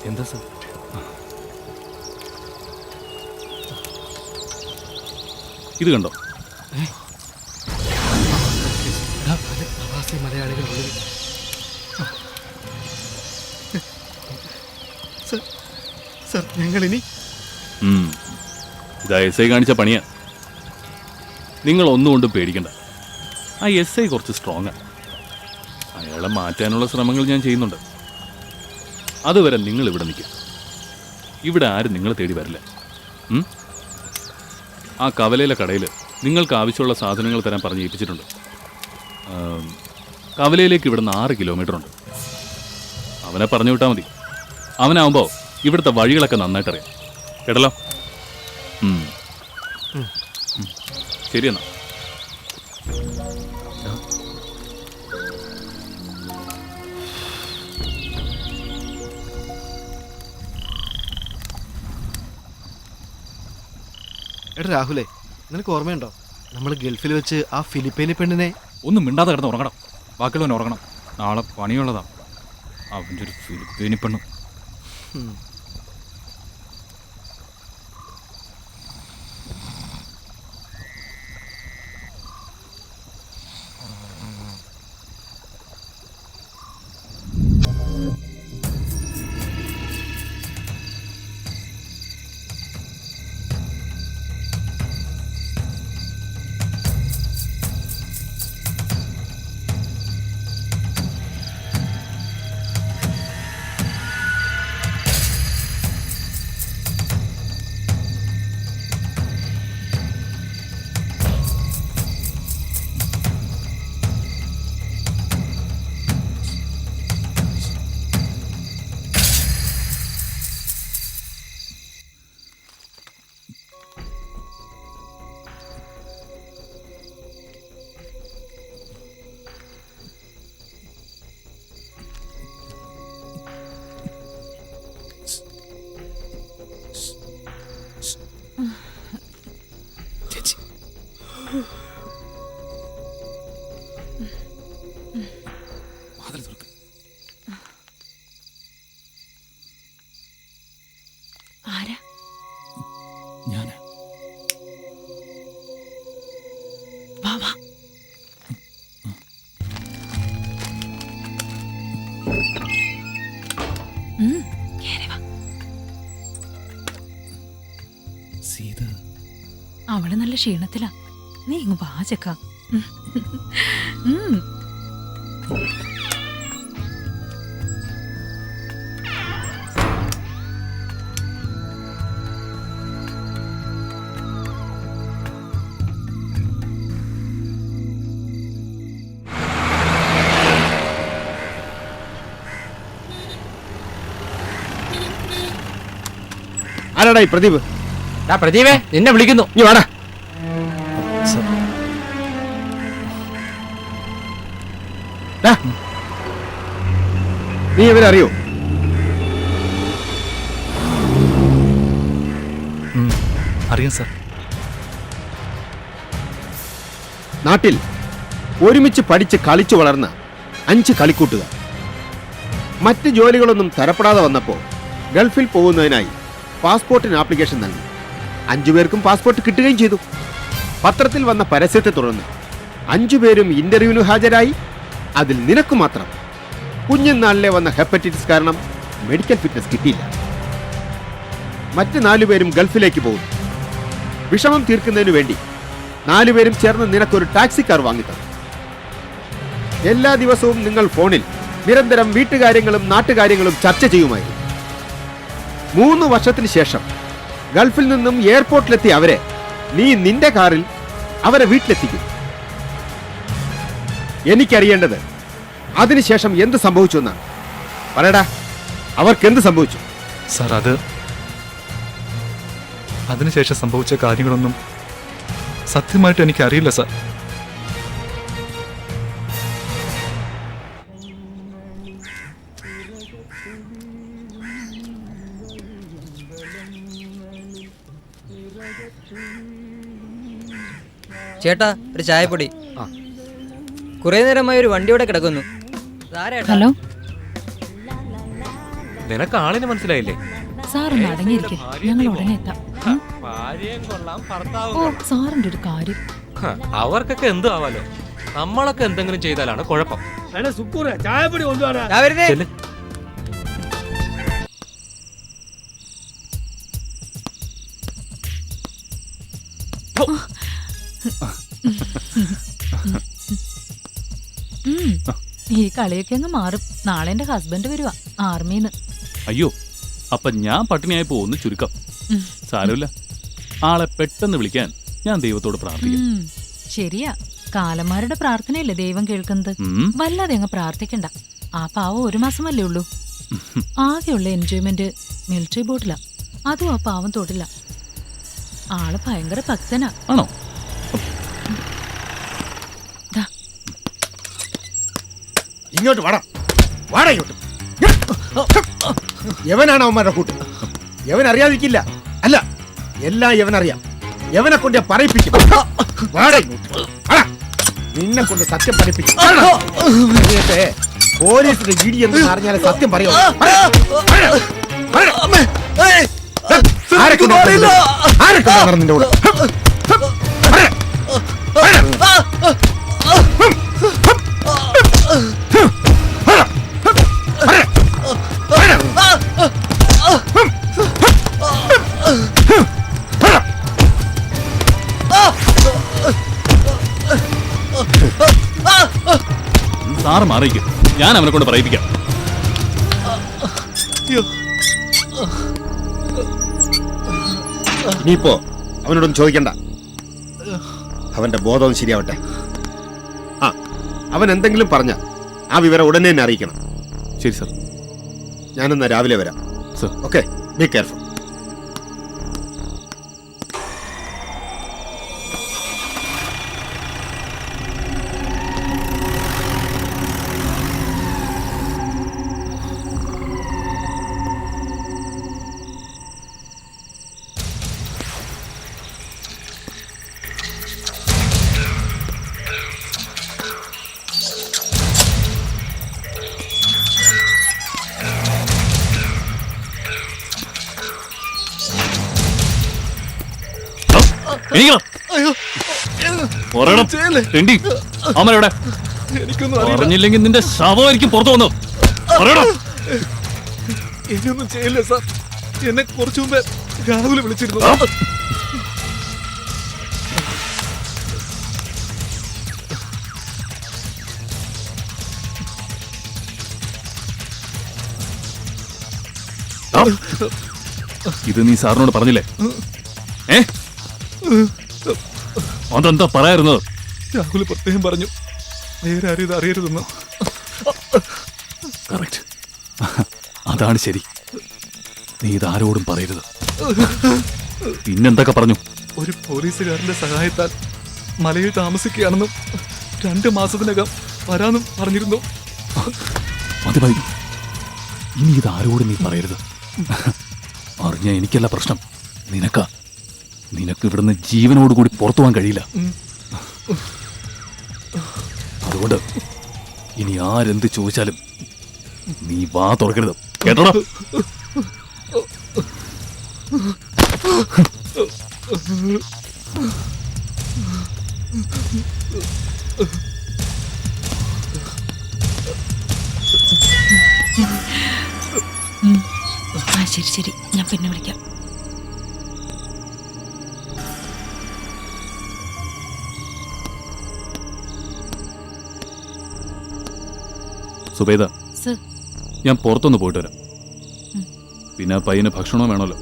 എന്താ സാർ? ഇത് കണ്ടോ? ഞങ്ങളിനി ഇതാ എസ് ഐ കാണിച്ച പണിയാ. നിങ്ങൾ ഒന്നുകൊണ്ടും പേടിക്കണ്ട. ആ എസ് ഐ കുറച്ച് സ്ട്രോങ്ങാ. അയാളെ മാറ്റാനുള്ള ശ്രമങ്ങൾ ഞാൻ ചെയ്യുന്നുണ്ട്. അതുവരെ നിങ്ങൾ ഇവിടെ നിൽക്കും. ഇവിടെ ആരും നിങ്ങളെ തേടി വരില്ല. ആ കവലയിലെ കടയിൽ നിങ്ങൾക്ക് ആവശ്യമുള്ള സാധനങ്ങൾ തരാൻ പറഞ്ഞ് ഏൽപ്പിച്ചിട്ടുണ്ട്. കവലയിലേക്ക് ഇവിടുന്ന് 6 കിലോമീറ്റർ ഉണ്ട്. അവനെ പറഞ്ഞു വിട്ടാൽ മതി. അവനാവുമ്പോൾ ഇവിടുത്തെ വഴികളൊക്കെ നന്നായിട്ടറിയാം. കേട്ടല്ലോ? ശരി എന്നാ. എടാ രാഹുലേ, നിനക്ക് ഓർമ്മയുണ്ടോ നമ്മൾ ഗൾഫിൽ വെച്ച് ആ ഫിലിപ്പൈനി പെണ്ണിനെ? ഒന്നും മിണ്ടാതെ കിടന്ന് ഉറങ്ങണം. ബാക്കിയുള്ളവൻ ഉറങ്ങണം. നാളെ പണിയുള്ളതാ. അവൻ്റെ ഒരു ഫിലിപ്പൈനി പെണ്ണും. അവള് നല്ല ക്ഷീണത്തിലാ. നീ ഇങ്ങ് വാ ചെക്ക. ആരാടാ ഈ പ്രദീപ്? പ്രദീപേ, നിന്നെ വിളിക്കുന്നു. നീ വാടാ. ഡാ, നീ ഇവരെ അറിയോ? അറിയാം സാർ. നാട്ടിൽ ഒരുമിച്ച് പഠിച്ച് കളിച്ചു വളർന്ന 5 കളിക്കൂട്ടുകാർ മറ്റ് ജോലികളൊന്നും തരപ്പെടാതെ വന്നപ്പോൾ ഗൾഫിൽ പോകുന്നതിനായി പാസ്പോർട്ടിന് ആപ്ലിക്കേഷൻ നൽകി. 5 പേർക്കും പാസ്പോർട്ട് കിട്ടുകയും ചെയ്തു. പത്രത്തിൽ വന്ന പരസ്യത്തെ തുടർന്ന് 5 പേരും ഇന്റർവ്യൂവിന് ഹാജരായി. അതിൽ നിനക്ക് മാത്രം കുഞ്ഞുനാളിലെ വന്ന ഹെപ്പറ്റൈറ്റിസ് കാരണം മെഡിക്കൽ ഫിറ്റ്നസ് കിട്ടിയില്ല. മറ്റ് 4 പേരും ഗൾഫിലേക്ക് പോകുന്നു. വിഷമം തീർക്കുന്നതിനു വേണ്ടി 4 പേരും ചേർന്ന് നിനക്കൊരു ടാക്സി കാർ വാങ്ങിത്തന്നു. എല്ലാ ദിവസവും നിങ്ങൾ ഫോണിൽ നിരന്തരം വീട്ടുകാര്യങ്ങളും നാട്ടുകാര്യങ്ങളും ചർച്ച ചെയ്യുമായിരുന്നു. 3 വർഷത്തിന് ശേഷം ഗൾഫിൽ നിന്നും എയർപോർട്ടിലെത്തിയ അവരെ നീ നിന്റെ കാറിൽ അവരെ വീട്ടിലെത്തിക്കും. എനിക്കറിയേണ്ടത് അതിനുശേഷം എന്ത് സംഭവിച്ചു എന്നാണ്. പറയടാ, അവർക്ക് എന്ത് സംഭവിച്ചു? സാർ, അതിനുശേഷം സംഭവിച്ച കാര്യങ്ങളൊന്നും സത്യമായിട്ട് എനിക്ക് അറിയില്ല സാർ. ചേട്ടാ, ഒരു ചായപ്പൊടി. കുറെ നേരമായി ഒരു വണ്ടി ഇവിടെ കിടക്കുന്നു. ഹലോ, നിനക്ക് ആളിനെ മനസ്സിലായില്ലേ? സാറൊന്ന് അടങ്ങിയിരിക്കെ, ഞങ്ങൾ ഉടനെ എത്താം. ഓ, സാറിന്റെ ഒരു കാര്യം. അവർക്കൊക്കെ എന്തു ആവാലോ, നമ്മളൊക്കെ എന്തെങ്കിലും ചെയ്താലാണ് കുഴപ്പം. ചായപ്പൊടി കൊണ്ടുപോകാനാ. ഈ കളിയൊക്കെ അങ്ങ് മാറും. നാളെ എന്റെ ഹസ്ബൻഡ് വരുവാ ആർമിന്ന്. അയ്യോ, അപ്പൊ ഞാൻ പട്ടിണിയായി പോകുന്നു ചുരുക്കം. സാരമില്ല, ആളെ പെട്ടെന്ന് വിളിക്കാൻ ഞാൻ ദൈവത്തോട് പ്രാർത്ഥിക്കാം. ശരിയാ, കാലന്മാരുടെ പ്രാർത്ഥനയല്ലേ ദൈവം കേൾക്കുന്നത്. വല്ലാതെ അങ്ങ് പ്രാർത്ഥിക്കണ്ട. ആ പാവം 1 മാസമല്ലേ ഉള്ളൂ. ആകെയുള്ള എൻജോയ്മെന്റ് മിലിറ്ററി ബോട്ടിലാ. അതും ആ പാവം തൊടില്ല. ആള് ഭയങ്കര ഭക്തനാ. ആണോ? ഇങ്ങോട്ട് വാടാ, വാടാ ഇങ്ങോട്ട്. യവനാണ് അവന്മാരുടെ കൂട്ട്. യവൻ അറിയാതിരിക്കില്ല. അല്ല, എല്ലാം യവനറിയാം. യവനെ കൊണ്ട് പറയിപ്പിക്കും. വാടാ ഇങ്ങോട്ട്. നിന്നെ കൊണ്ട് സത്യം പറയിപ്പിക്കും. പോലീസിന്റെ ഇടി എന്ന് പറഞ്ഞാൽ സത്യം പറയോ? ആരൊക്കെ നിന്റെ കൂടെ? സാറ് മാറിയിരിക്കും, ഞാൻ അവനെ കൊണ്ട് പറയിപ്പിക്കാം. ഇനിയിപ്പോ അവനോടൊന്നും ചോദിക്കണ്ട. അവന്റെ ബോധം ശരിയാവട്ടെ. അവൻ എന്തെങ്കിലും പറഞ്ഞ ആ വിവരം ഉടനെ തന്നെ അറിയിക്കണം. ശരി സർ. ഞാനെന്നാ രാവിലെ വരാം. Okay, be careful. പറഞ്ഞില്ലെങ്കിൽ നിന്റെ ശവമായിരിക്കും പുറത്തു വന്നു. എന്നൊന്നും ചെയ്യില്ല സാർ. എന്നെ കുറച്ചു മുമ്പേ രാഹുൽ വിളിച്ചിരുന്നു. ഇത് നീ സാറിനോട് പറഞ്ഞില്ലേ? അതെന്താ പറയായിരുന്നത്? രാഹുൽ പ്രത്യേകം പറഞ്ഞു വേറെ ആരും ഇത് അറിയരുതെന്ന്. കറക്റ്റ്, അതാണ് ശരി. നീ ഇതാരോടും പറയരുത്. പിന്നെന്തൊക്കെ പറഞ്ഞു? ഒരു പോലീസുകാരന്റെ സഹായത്താൽ മലയിൽ താമസിക്കുകയാണെന്നും 2 മാസത്തിനകം വരാനും പറഞ്ഞിരുന്നു. മതി മതി, ഇനി ഇതാരോടും നീ പറയരുത്. അറിഞ്ഞ എനിക്കല്ല പ്രശ്നം, നിനക്ക് ഇവിടുന്ന് ജീവനോടുകൂടി പുറത്തു പോകാൻ കഴിയില്ല. അതുകൊണ്ട് ഇനി ആരെന്ത് ചോദിച്ചാലും നീ വാ തുറക്കരുത്, കേട്ടോടാ? ശരി ശരി, ഞാൻ പിന്നെ വിളിക്കാം. സുബൈദ, സർ. ഞാൻ പുറത്തൊന്ന് പോയിട്ട് വരാം. പിന്നെ പയ്യന് ഭക്ഷണവും വേണമല്ലോ.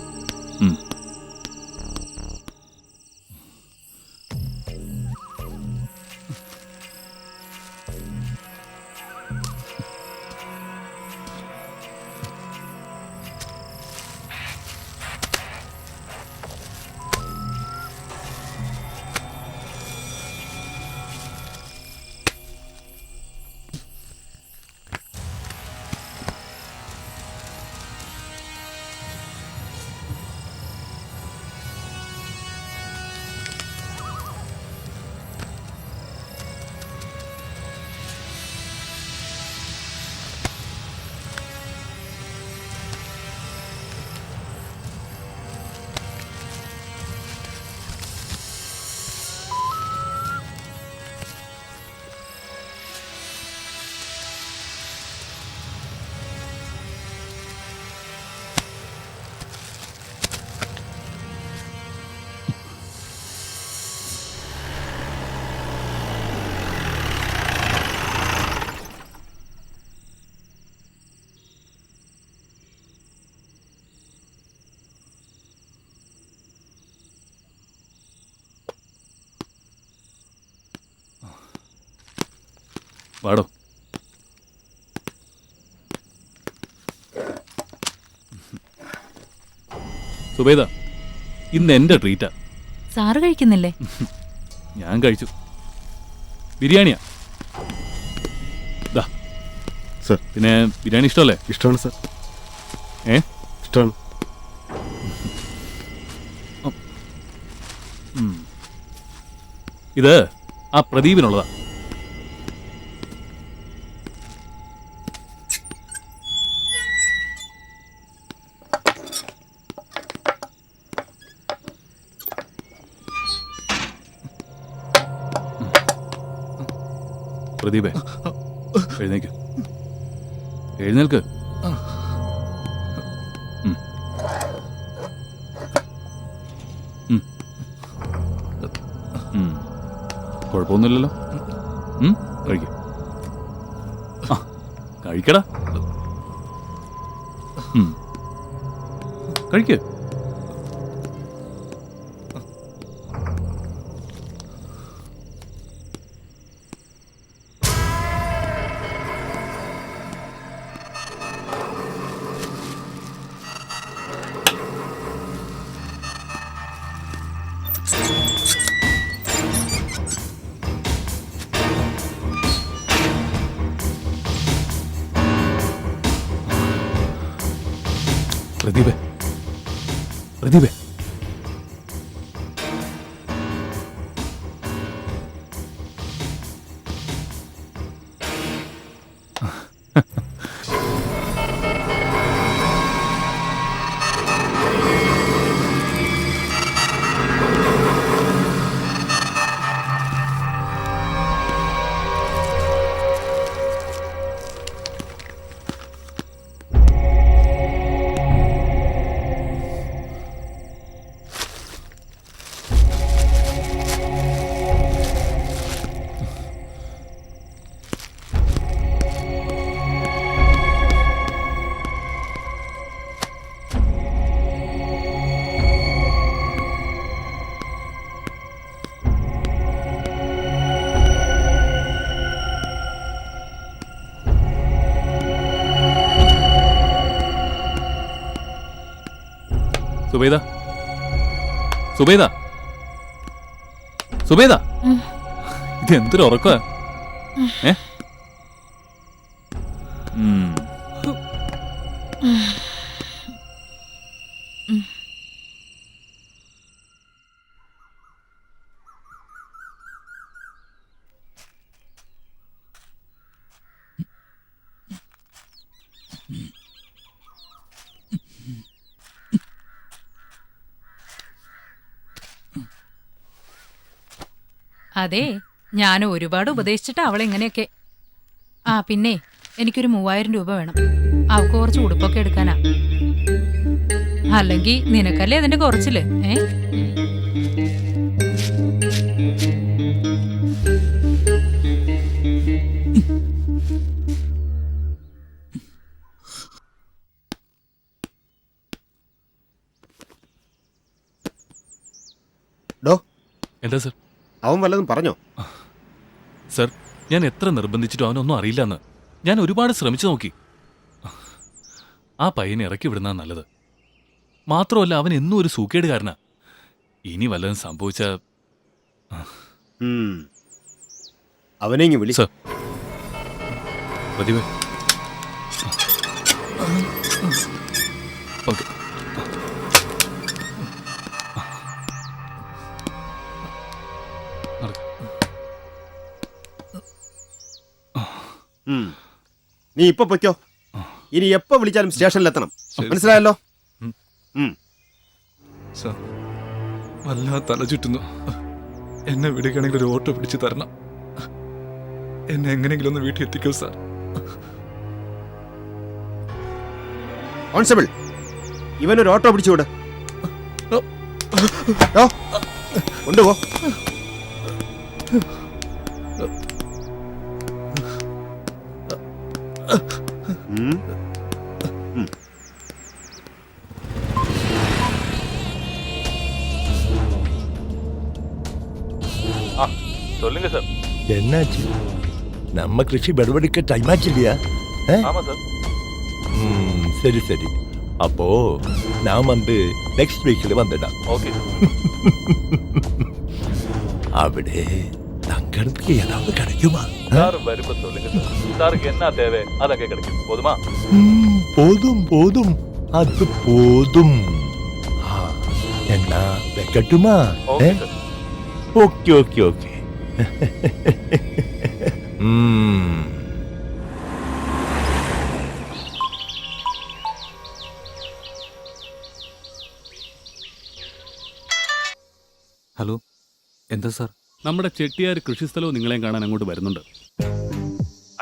വാടോ. സുബൈദ, ഇന്ന് എന്റെ ട്രീറ്റാ. സാറ് കഴിക്കുന്നില്ലേ? ഞാൻ കഴിച്ചു. ബിരിയാണിയാ. സർ, പിന്നെ ബിരിയാണി ഇഷ്ടമല്ലേ? ഇഷ്ടമാണ് സർ. ഇഷ്ടമാണ്. ഇത് ആ പ്രദീപിനുള്ളതാ. പ്രദീപേ, എഴുന്നേക്ക്, എഴുന്നേൽക്ക്. കുഴപ്പമൊന്നുമില്ലല്ലോ. കഴിക്ക, കഴിക്കടാ, കഴിക്ക്. പ്രദീപേ, പ്രദീപേ, സുബൈദ സുബൈദ സുബൈദ ഇത് എന്തൊരു ഉറക്ക അതെ, ഞാൻ ഒരുപാട് ഉപദേശിച്ചിട്ട് അവളെങ്ങനെയൊക്കെ. ആ പിന്നെ എനിക്കൊരു 3000 രൂപ വേണം. അവൾക്ക് കുറച്ച് ഉടുപ്പൊക്കെ എടുക്കാനാ. അല്ലെങ്കിൽ നിനക്കല്ലേ അതിന്റെ കുറച്ചില്. എന്താ സർ? അവൻ വല്ലതും പറഞ്ഞോ? സർ, ഞാൻ എത്ര നിർബന്ധിച്ചിട്ടും അവനൊന്നും അറിയില്ലെന്ന്. ഞാൻ ഒരുപാട് ശ്രമിച്ചു നോക്കി. ആ പയ്യനെ ഇറക്കി വിടുന്ന നല്ലത്. മാത്രമല്ല അവൻ എന്നും ഒരു സൂക്കേടുകാരനാ. ഇനി വല്ലതും സംഭവിച്ച അവനെ ഇങ്ങ് വിളി. സർ, പ്രതിഭ. ഓക്കെ. നീ ഇപ്പൊ പൊയ്ക്കോ. ഇനി എപ്പോ വിളിച്ചാലും സ്റ്റേഷനിലെത്തണം. മനസ്സിലായല്ലോ? വല്ലാതെ തല ചുറ്റുന്നു. എന്നെ വിടുകയാണെങ്കിൽ ഒരു ഓട്ടോ പിടിച്ച് തരണം. എന്നെ എങ്ങനെയെങ്കിലും ഒന്ന് വീട്ടിൽ എത്തിക്കോ സാർ. കോൺസ്റ്റബിൾ, ഇവനൊരു ഓട്ടോ പിടിച്ചു വിട്. കൊണ്ടുപോ. சொல்லுங்க சார். என்னாச்சு? நம்ம கிருஷி படுபடிக்க டைம் ஆச்சு இல்லையா? ஆமா சார். சரி சரி. அப்போ நான் வந்து நெக்ஸ்ட் வீக்ல வந்துடலாம். ஓகே. അവിടെ தங்கறதுக்கு ஏதாவது கிடைக்குமா? சார் வரும்போது சொல்லுங்க சார். சாருக்கு என்ன தேவை அதங்க கிடைக்கும். போதுமா? போதும் போதும். அது போதும். என்ன வைக்கட்டுமா? Okay sir. Okay okay okay. Hello, എന്താ സാർ? നമ്മുടെ ചെട്ടിയാർ കൃഷിസ്ഥലവും നിങ്ങളെയും കാണാൻ അങ്ങോട്ട് വരുന്നുണ്ട്.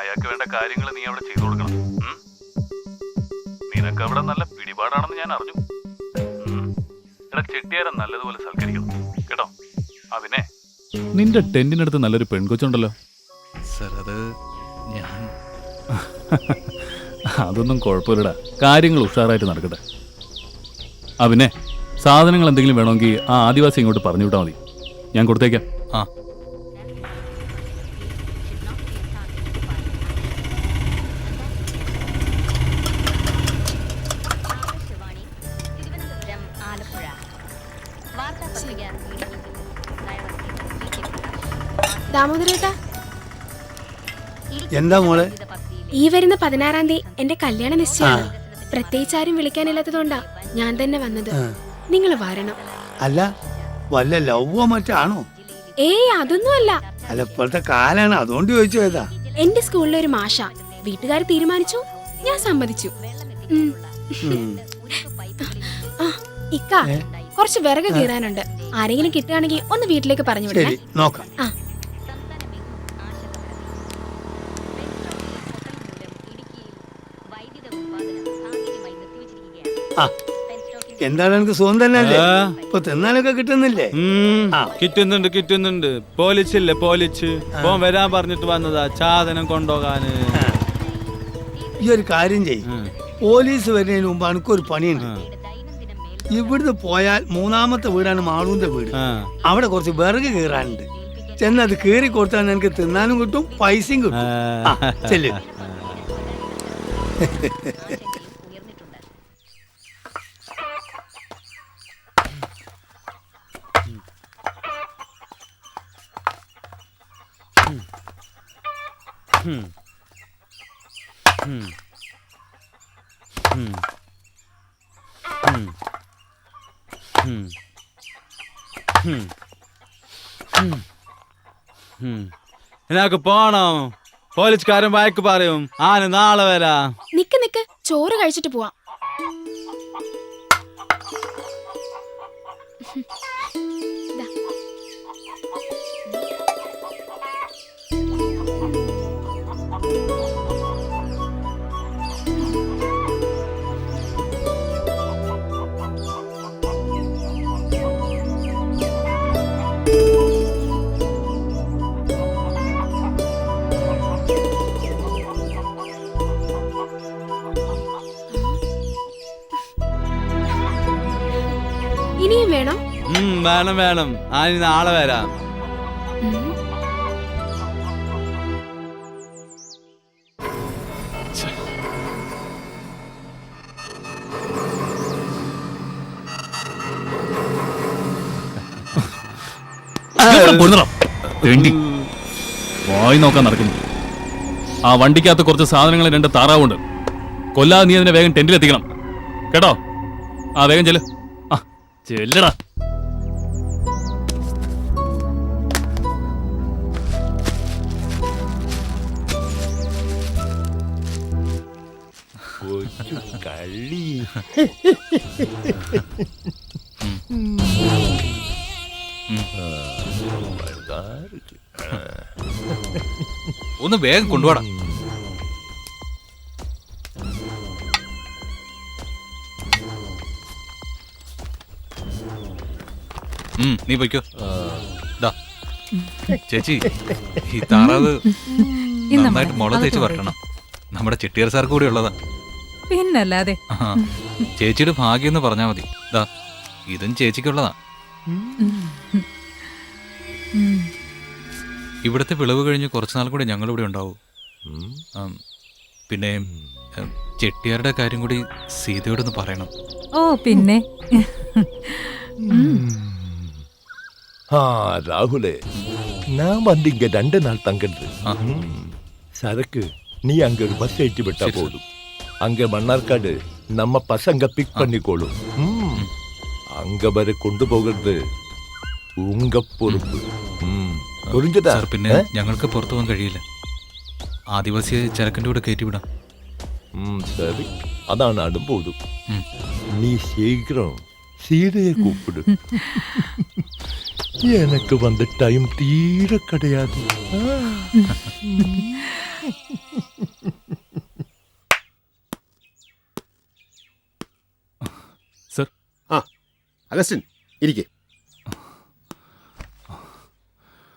അയാൾക്ക് വേണ്ട കാര്യങ്ങൾ നീ അവിടെ ചെയ്തു കൊടുക്കണം. നിനക്ക് അവിടെ നല്ല പിടിപാടാണെന്ന് ഞാൻ അറിഞ്ഞു. എടാ, ചെട്ടിയാരെ നല്ലതുപോലെ സൽക്കരിക്കണം കേട്ടോ. അതിനെ നിന്റെ ടെന്റിനടുത്ത് നല്ലൊരു പെൺകൊച്ചുണ്ടല്ലോ. സാർ, അത് ഞാൻ അതൊന്നും കുഴപ്പമില്ലടാ. കാര്യങ്ങൾ ഉഷാറായിട്ട് നടക്കട്ടെ. പിന്നെ സാധനങ്ങൾ എന്തെങ്കിലും വേണമെങ്കിൽ ആ ആദിവാസി ഇങ്ങോട്ട് പറഞ്ഞു വിട്ടാൽ മതി, ഞാൻ കൊടുത്തേക്കാം. ആ ദാമോദരേട്ടാ, എന്താ മോളെ? ഈ വരുന്ന 16-ാം തീയതി എന്റെ കല്യാണ നിശ്ചയമാണ്. പ്രത്യേകിച്ച് ആരും വിളിക്കാനില്ലാത്തതുകൊണ്ടാ ഞാൻ തന്നെ വന്നത്. നിങ്ങൾ വരണം. അല്ല, വല്ല ലവ്വോ മറ്റാണോ? ഏയ്, അതൊന്നും അല്ല. അല്ല, ഇപ്പോഴത്തെ കാലാണ്, അതുകൊണ്ട് ചോദിച്ചു പോയതാ. എന്റെ സ്കൂളിലെ ഒരു മാഷ. വീട്ടുകാർ തീരുമാനിച്ചു, ഞാൻ സമ്മതിച്ചു. ഇക്ക, കുറച്ച് വിറക് കീറാനുണ്ട്. ആരെങ്കിലും കിട്ടുകയാണെങ്കിൽ ഒന്ന് വീട്ടിലേക്ക് പറഞ്ഞു വിടണേ. നോക്കാം. എന്താണ് എനിക്ക് സുഖം തന്നെ അല്ലേ? ഇപ്പൊ തിന്നാനൊക്കെ കിട്ടുന്നില്ലേ? കിട്ടുന്നുണ്ട് കിട്ടുന്നുണ്ട്. പോലീസില്ലേ, പോലീസ് വരാൻ പറഞ്ഞിട്ട് വന്നതാ സാധനം കൊണ്ടുപോകാന്. ഈ ഒരു കാര്യം ചെയ്യും, പോലീസ് വരുന്നതിന് മുമ്പ് എനിക്കൊരു പണിയുണ്ട്. ഇവിടുന്ന് പോയാൽ 3ാമത്തെ വീടാണ് മാളൂന്റെ വീട്. അവിടെ കുറച്ച് വിറക് കീറാനുണ്ട്. ചെന്നത് കീറി കൊടുത്താൽ എനിക്ക് തിന്നാനും കിട്ടും, പൈസയും കിട്ടും. ചെല്ലു. എനിക്ക് പോണം. പോലീസുകാരൻ വഴക്ക് പറയും. ആന നാളെ വരാ. നിക്ക് ചോറ് കഴിച്ചിട്ട് പോവാം. ദാ. ഇനിയും വേണം? വേണം. ആന നാളെ വരാം. വായി നോക്കാൻ നടക്കുന്നു. ആ വണ്ടിക്കകത്ത് കുറച്ച് സാധനങ്ങൾ 2 താറാവുണ്ട്. കൊല്ലാതെ നീ അതിനെ വേഗം ടെന്റിലെത്തിക്കണം കേട്ടോ. ആ വേഗം ചെല്ല്. ആ ചെല്ലടാ. കളി. ഒന്ന് വേഗം കൊണ്ടുപോടാ. നീ പൊയ്ക്കോ. ചേച്ചി, ഈ താറാവ് നന്നായിട്ട് മുള തേച്ച് വരട്ടണം. നമ്മുടെ ചെട്ടിയാർ സാർക്ക് കൂടി ഉള്ളതാ. പിന്നല്ലാതെ. ചേച്ചിയുടെ ഭാഗ്യം എന്ന് പറഞ്ഞാ മതി. ഇതും ചേച്ചിക്കുള്ളതാ. ഇവിടുത്തെ വിളവ് കഴിഞ്ഞ് കുറച്ചുനാൾ കൂടി ഞങ്ങളിവിടെ ഉണ്ടാവും. പിന്നെ ചെട്ടിയാരുടെ കാര്യം കൂടി സീതയോടൊന്ന് പറയണം. ഓ പിന്നെ. ராகுலே, நான் வந்து இங்க 2 நாள் தங்குறது. சரக்கு நீ அங்க ஒரு பஸ் ஏற்றி விட்டா போதும். அங்க மன்னார்காடு நம்ம பசங்க பிக் பண்ணிக்கோளும். அங்க வரை கொண்டு போகிறது உங்க பொறுப்பு. புரிஞ்சதா? പിന്നെ ഞങ്ങൾക്ക് പുറത്തു പോകാൻ കഴിയില്ല. ആദിവാസിയെ ചരക്കിന്റെ കൂടെ കയറ്റിവിടാം. சரி, அதான் நானும் போதும். நீ சீக்கிரம் சீதையை கூப்பிடு. எனக்கு வந்த டைம் தீர கிடையாது. സർ. അഗസ്റ്റിൻ ഇരിക്കെ.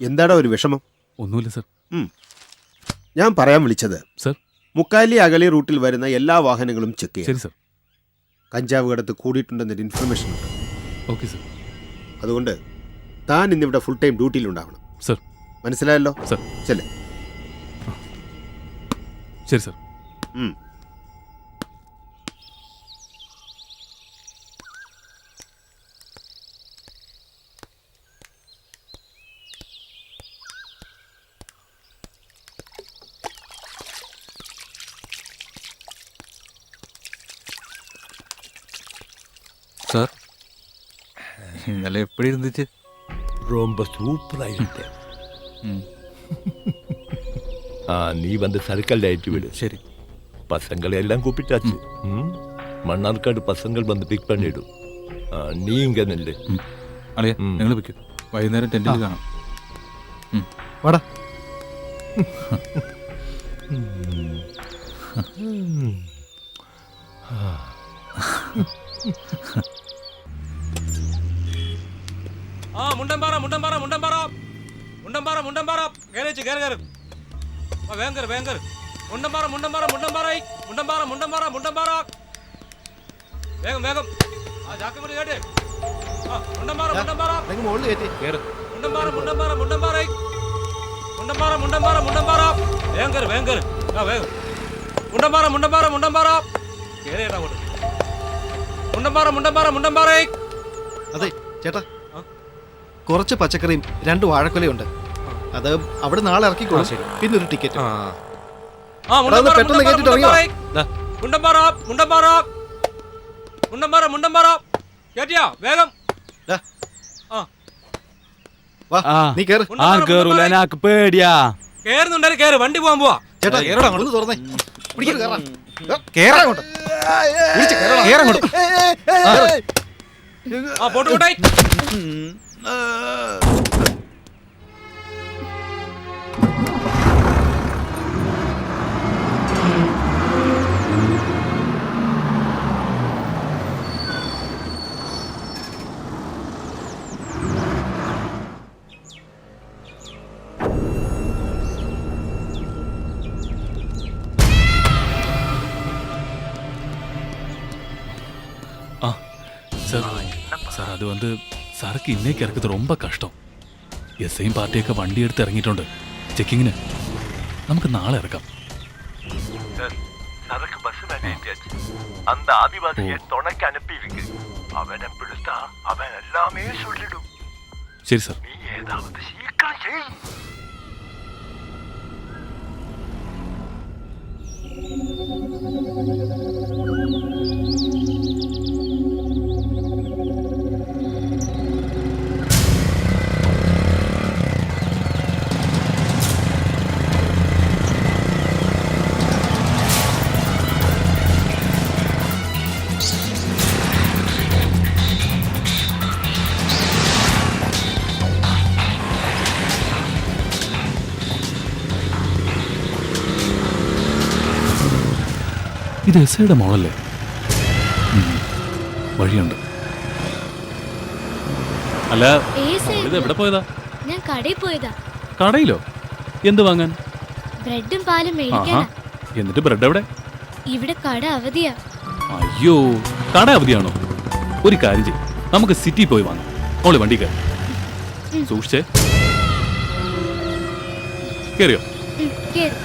എന്താടാ ഒരു വിഷമം? ഒന്നുമില്ല സർ. ഞാൻ പറയാൻ വിളിച്ചത് സർ, മുക്കാലി അഗളി റൂട്ടിൽ വരുന്ന എല്ലാ വാഹനങ്ങളും ചെക്ക് ശരി സർ. കഞ്ചാവ് കടത്ത് കൂടിയിട്ടുണ്ടെന്നൊരു ഇൻഫർമേഷൻ ഉണ്ട്. Okay sir. അതുകൊണ്ട് താൻ ഇന്നിവിടെ ഫുൾ ടൈം ഡ്യൂട്ടിയിലുണ്ടാവണം. സർ. മനസ്സിലായല്ലോ? സർ. ചെല്ലേ. ശരി സർ. സാർ, ഇന്നലെ എപ്പടി ഇരുന്നിച്ച്? ரொம்ப சூப்பரா இருந்தேன். நீ வந்து சர்க்கல் ஏற்றி விடு. சரி. பசங்களை எல்லாம் கூப்பிட்டாச்சு. மன்னார்காடு பசங்கள் வந்து பிக் பண்ணிடும். நீ இங்க நில்லு. അളിയ, നിങ്ങൾ വെക്കും. വൈകുന്നേരം ടെന്റിൽ കാണാം. വാടാ. അതെ ചേട്ടാ, കുറച്ച് പച്ചക്കറിയും 2 വാഴക്കൊലയുണ്ട്. അത് അവിടെ നാളെ ഇറക്കിക്കോളാം. പിന്നെ ഒരു ടിക്കറ്റ്. പെട്ടെന്ന് കേട്ടിട്ട് ഇറങ്ങിയോ? വേഗം നീ കേറ്. കേറൂല എനിക്ക് പേടിയാ. കേറുന്നുണ്ടായി കേറ്, വണ്ടി പോകാൻ പോവാ. ചേട്ടാ ഒന്ന് തുറന്നേ. പോട്ട് പോട്ടായി. சார் அது வந்து சரக்கு இன்னைக்கு இறக்குறது ரொம்ப கஷ்டம். எஸ்ஐயும் பார்ட்டிയൊക്കെ വണ്ടി എടുത്ത് ഇറങ്ങിയിട്ടുണ്ട് ചെക്കിങ്ങിന്. നമുക്ക് നാളെ ഇറക്കാം. சரக்கு பஸ் வேண்டியாச்சு. அந்த ஆதிவாசியை துணைக்கு அனுப்பியிருக்கு. அவனை பிடித்தா அவன் எல்லாமே சொல்லிடும். ശരി സാർ. நீ ஏதாவது சீக்கிரம் செய். ഇത് എസ്ഐയുടെ മോളല്ലേ? വഴിയുണ്ട്. അല്ല, ഇത് എവിടെ പോയതാ? ഞാൻ കടയിൽ പോയതാ. കടയിലോ? എന്ത് വാങ്ങാൻ? ബ്രെഡും പാലും മേടിക്കാനാ. എന്നിട്ട് ബ്രെഡ് എവിടെ? ഇവിടെ കട അവധിയാ. അയ്യോ, കട അവധിയാണോ? ഒരു കാര്യം ചെയ്യും, നമുക്ക് സിറ്റി പോയി വാങ്ങാം. മോള് വണ്ടി കയറി. സൂക്ഷിച്ചേ. കേറിയോ? കേറി.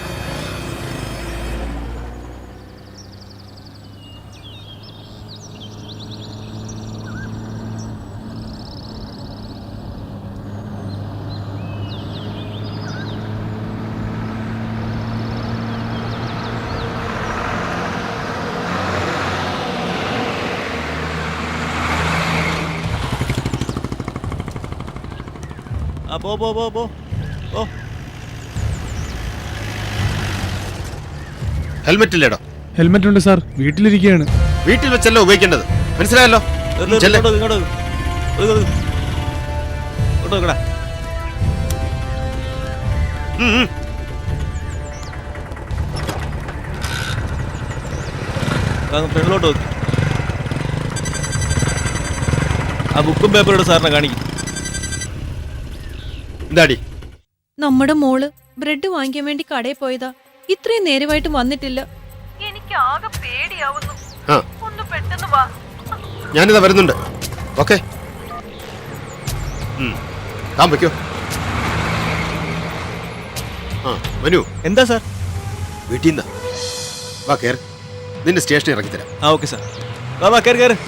പോ. ഹെൽമെറ്റ് ഇല്ലേടോ? ഹെൽമെറ്റ് ഉണ്ട് സാർ, വീട്ടിലിരിക്കുകയാണ്. വീട്ടിൽ വെച്ചല്ലോ ഉപയോഗിക്കേണ്ടത്, മനസ്സിലായല്ലോ? ഫ്രണ്ടിലോട്ട് നോക്ക്. ആ ബുക്കും പേപ്പറും സാറിനെ കാണിക്കും. എന്താടി? നമ്മുടെ മോള് ബ്രെഡ് വാങ്ങിക്കാൻ വേണ്ടി കടയിൽ പോയതാ. ഇത്രയും നേരമായിട്ട് വന്നിട്ടില്ല. എനിക്ക് ആകെ പേടിയാവുന്നു. ഒന്ന് പെട്ടെന്ന് വാ. ഞാനിതാ വരുന്നുണ്ട്. ഓക്കെ, വയ്ക്കോ. മനു. എന്താ സാർ? വീട്ടിൽ നിന്നാ. വാ കയറി, നിന്റെ സ്റ്റേഷനിൽ ഇറക്കി തരാം. Okay sir. വാ കയറി കയറി.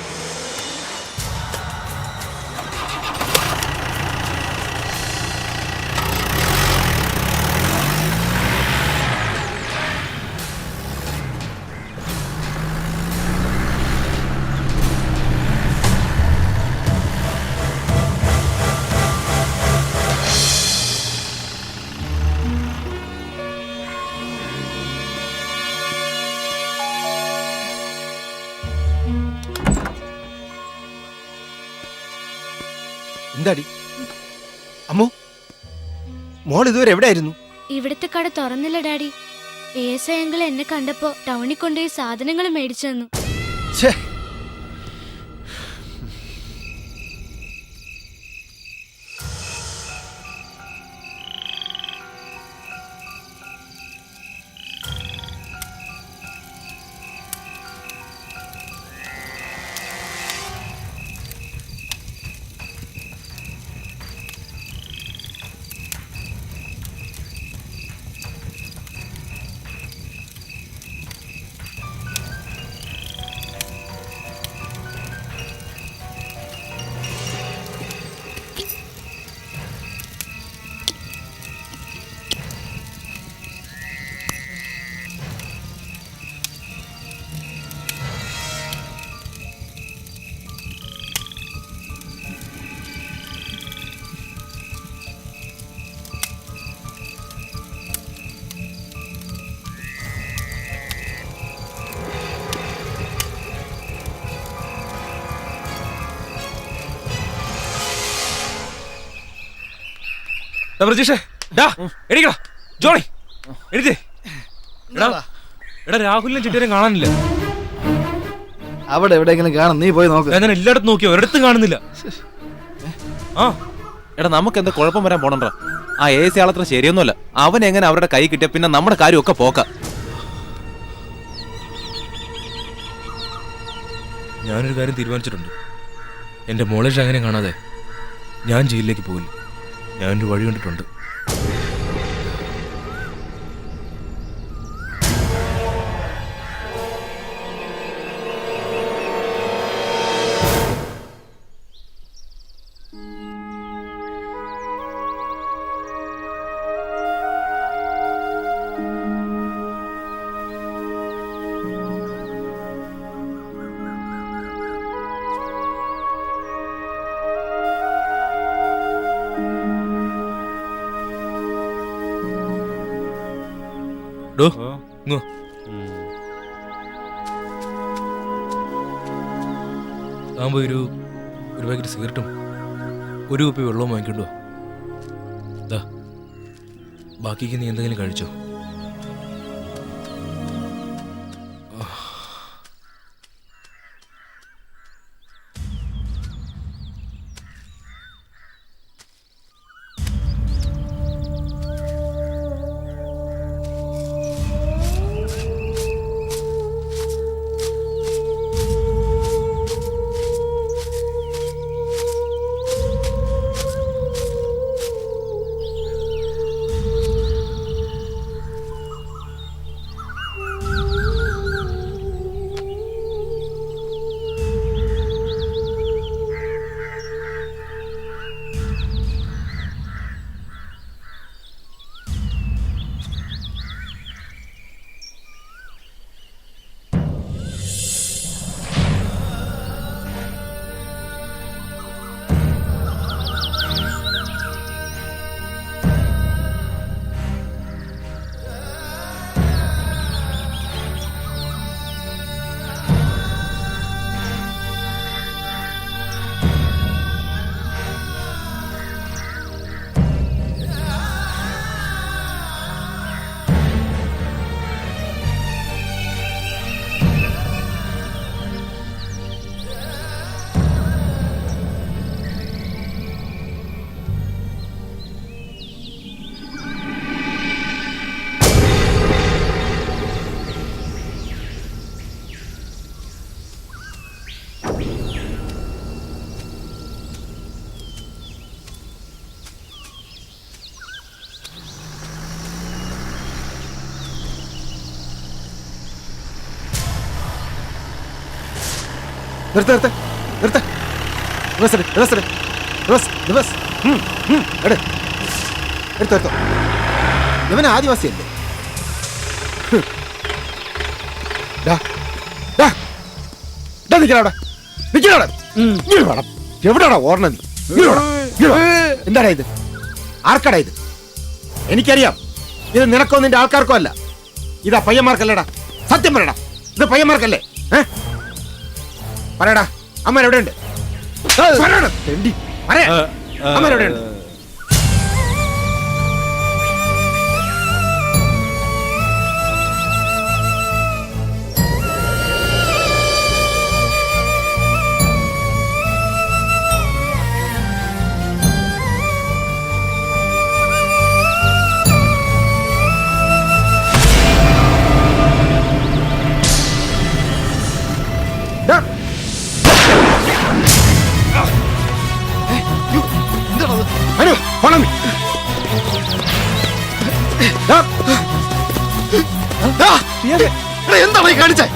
എന്താടി അമ്മോ, മോൾ ഇതുവരെ എവിടെയായിരുന്നു? ഇവിടുത്തെ കട തുറന്നില്ല ഡാഡി. എസ്ഐ അങ്കിൾ എന്നെ കണ്ടപ്പോ ടൗണിൽ കൊണ്ടുപോയി സാധനങ്ങൾ മേടിച്ചു തന്നു. പ്രജീഷേ എണീക്കടാ ജോണി എഴുതേ എടാ രാഹുലിനെ ചിട്ടേരും കാണാനില്ല. അവിടെ എവിടെയെങ്കിലും കാണും, നീ പോയി നോക്ക്. ഞാൻ എല്ലായിടത്തും നോക്കിയോ, ഒരിടത്തും കാണുന്നില്ല. ആ എടാ നമുക്ക് എന്താ കുഴപ്പം വരാൻ പോണണ്ട. ആ AC ആളത്ര ശരിയൊന്നുമല്ല. അവൻ എങ്ങനെ അവരുടെ കൈ കിട്ടിയ പിന്നെ നമ്മുടെ കാര്യമൊക്കെ പോക്കാം. ഞാനൊരു കാര്യം തീരുമാനിച്ചിട്ടുണ്ട്. എൻ്റെ മോളെ അങ്ങനെ കാണാതെ ഞാൻ ജയിലിലേക്ക് പോകില്ല. ഞാനൊരു വഴി കണ്ടിട്ടുണ്ട്. താമ്പോ ഒരു പാക്കറ്റ് സിഗരറ്റും ഒരു കുപ്പി വെള്ളവും വാങ്ങിക്കൊണ്ടു. ബാക്കിക്ക് നീ എന്തെങ്കിലും കഴിച്ചോ? ഇവൻ ആദിവാസിയല്ലേ? എവിടെയാണോ ഓർണത്? എന്താടാ ഇത്? ആർക്കടാ ഇത്? എനിക്കറിയാം ഇത് നിനക്കോ നിന്റെ ആൾക്കാർക്കോ അല്ല. ഇതാ പയ്യന്മാർക്കല്ലേടാ. സത്യം പറയടാ, ഇത് പയ്യന്മാർക്കല്ലേ? പറയടാ, അമ്മരെവിടെയുണ്ട്? അമ്മരെവിടെയുണ്ട്? എന്താണ് ഈ കാണിച്ചേ?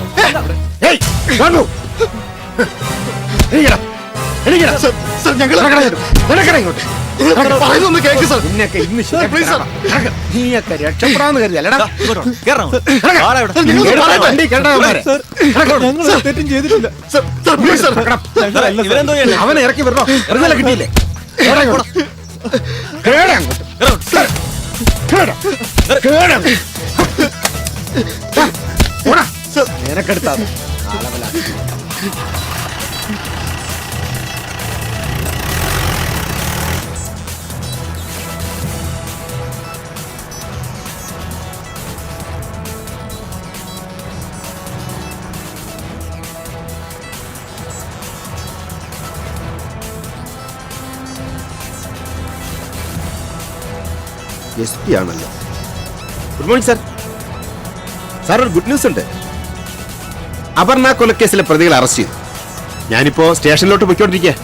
പറയുന്നൊന്ന് കേക്ക് സാർ. നീയൊക്കെ രക്ഷപ്പെടാന്ന് കരുതിയല്ലടാ. തെറ്റും ചെയ്തിട്ടില്ല. അവനെ ഇറക്കി വിടണോ? ഇറങ്ങല കിട്ടിയില്ലേ? നിനക്കെടുത്താ SP ആണല്ലോ. Good morning sir. സാർ ഒരു ഗുഡ് ന്യൂസ് ഉണ്ട്. അപർണ കൊലക്കേസിലെ പ്രതികളെ അറസ്റ്റ് ചെയ്തു. ഞാനിപ്പോ സ്റ്റേഷനിലോട്ട് പോയിക്കൊണ്ടിരിക്കുക.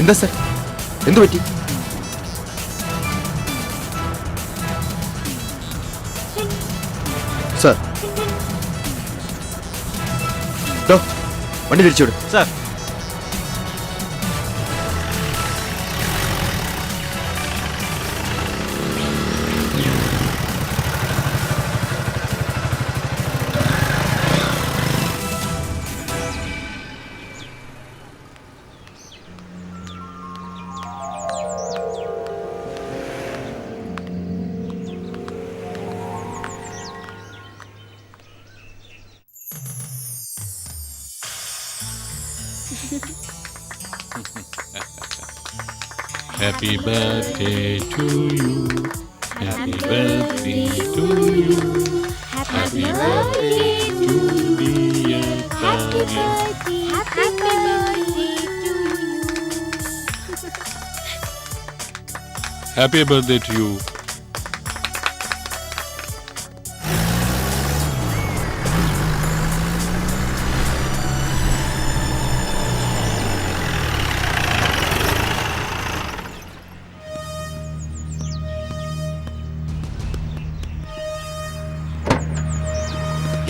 എന്താ സാർ, എന്തു പറ്റി? സാർ വണ്ടി തിരിച്ചുവിടും. Sir Happy birthday to you. Happy birthday to you. Happy birthday to dear Kavya. Happy birthday to you. Happy birthday to you.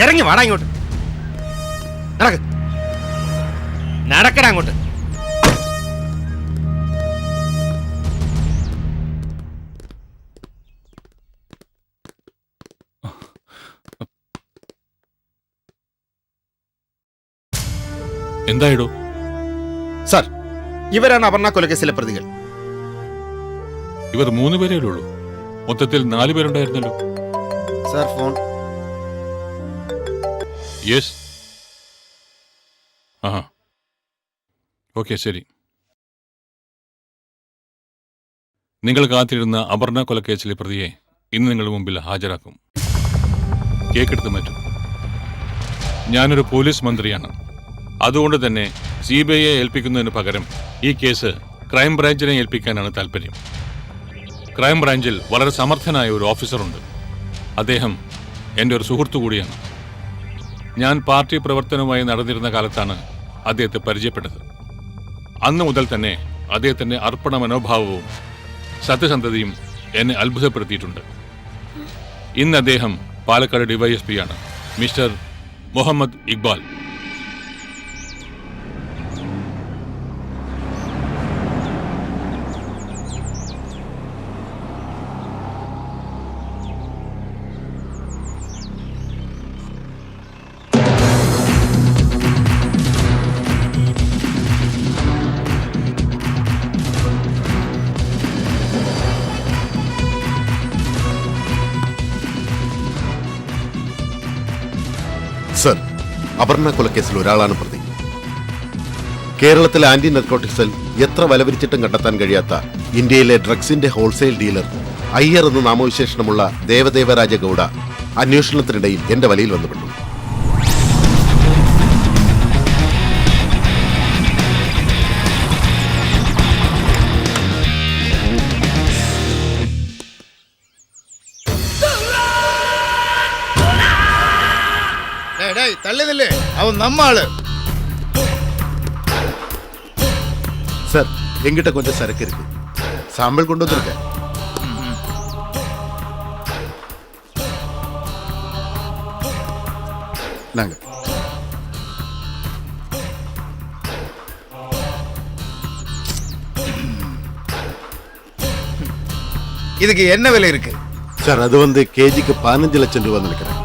ഇറങ്ങി വാടാ ഇങ്ങോട്ട്. നടക്ക്, നടക്കടാ അങ്ങോട്ട്. എന്തായിടോ? സാർ, ഇവരാണ് അപർണ കൊലക്കേസിലെ പ്രതികൾ. ഇവർ 3 പേരേ ഉള്ളൂ. മൊത്തത്തിൽ 4 പേരുണ്ടായിരുന്നല്ലോ. Sir phone. യെസ്. ആ ഓക്കെ, ശരി. നിങ്ങൾ കാത്തിരുന്ന അപർണ കൊലക്കേസിലെ പ്രതിയെ ഇന്ന് നിങ്ങളുടെ മുമ്പിൽ ഹാജരാക്കും. കേക്കെടുത്ത് മാറ്റും. ഞാനൊരു പോലീസ് മന്ത്രിയാണ്. അതുകൊണ്ട് തന്നെ CBIയെ ഏൽപ്പിക്കുന്നതിന് പകരം ഈ കേസ് ക്രൈംബ്രാഞ്ചിനെ ഏൽപ്പിക്കാനാണ് താല്പര്യം. ക്രൈംബ്രാഞ്ചിൽ വളരെ സമർത്ഥനായ ഒരു ഓഫീസറുണ്ട്. അദ്ദേഹം എൻ്റെ ഒരു സുഹൃത്തു കൂടിയാണ്. ഞാൻ പാർട്ടി പ്രവർത്തനവുമായി നടന്നിരുന്ന കാലത്താണ് അദ്ദേഹത്തെ പരിചയപ്പെട്ടത്. അന്നു മുതൽ തന്നെ അദ്ദേഹത്തിൻ്റെ അർപ്പണ മനോഭാവവും സത്യസന്ധതയും എന്നെ അത്ഭുതപ്പെടുത്തിയിട്ടുണ്ട്. ഇന്ന് അദ്ദേഹം പാലക്കാട് DYSP ആണ്, മിസ്റ്റർ മുഹമ്മദ് ഇക്ബാൽ. സർ, അപർണ കൊലക്കേസിൽ ഒരാളാണ് പ്രതി. കേരളത്തിലെ ആന്റി നർക്കോട്ടിക് സെൽ എത്ര വലവരിച്ചിട്ടും കണ്ടെത്താൻ കഴിയാത്ത ഇന്ത്യയിലെ ഡ്രഗ്സിന്റെ ഹോൾസെയിൽ ഡീലർ അയ്യർ എന്ന നാമവിശേഷണമുള്ള ദേവദേവരാജ ഗൌഡ അന്വേഷണത്തിനിടയിൽ എന്റെ വലയിൽ വന്നുപെട്ടു. തള്ളിയതല്ലേ അവൻ നമ്മാള്. சார், எங்கிட்ட கொஞ்சம் சரக்கு இருக்கு. சாம்பிள் கொண்டு வந்திருக்கேன். நாங்க இதுக்கு என்ன விலை இருக்கு சார்? அது வந்து கேஜிக்கு 15 லட்சம் ரூபாய் நினைக்கிறேன்.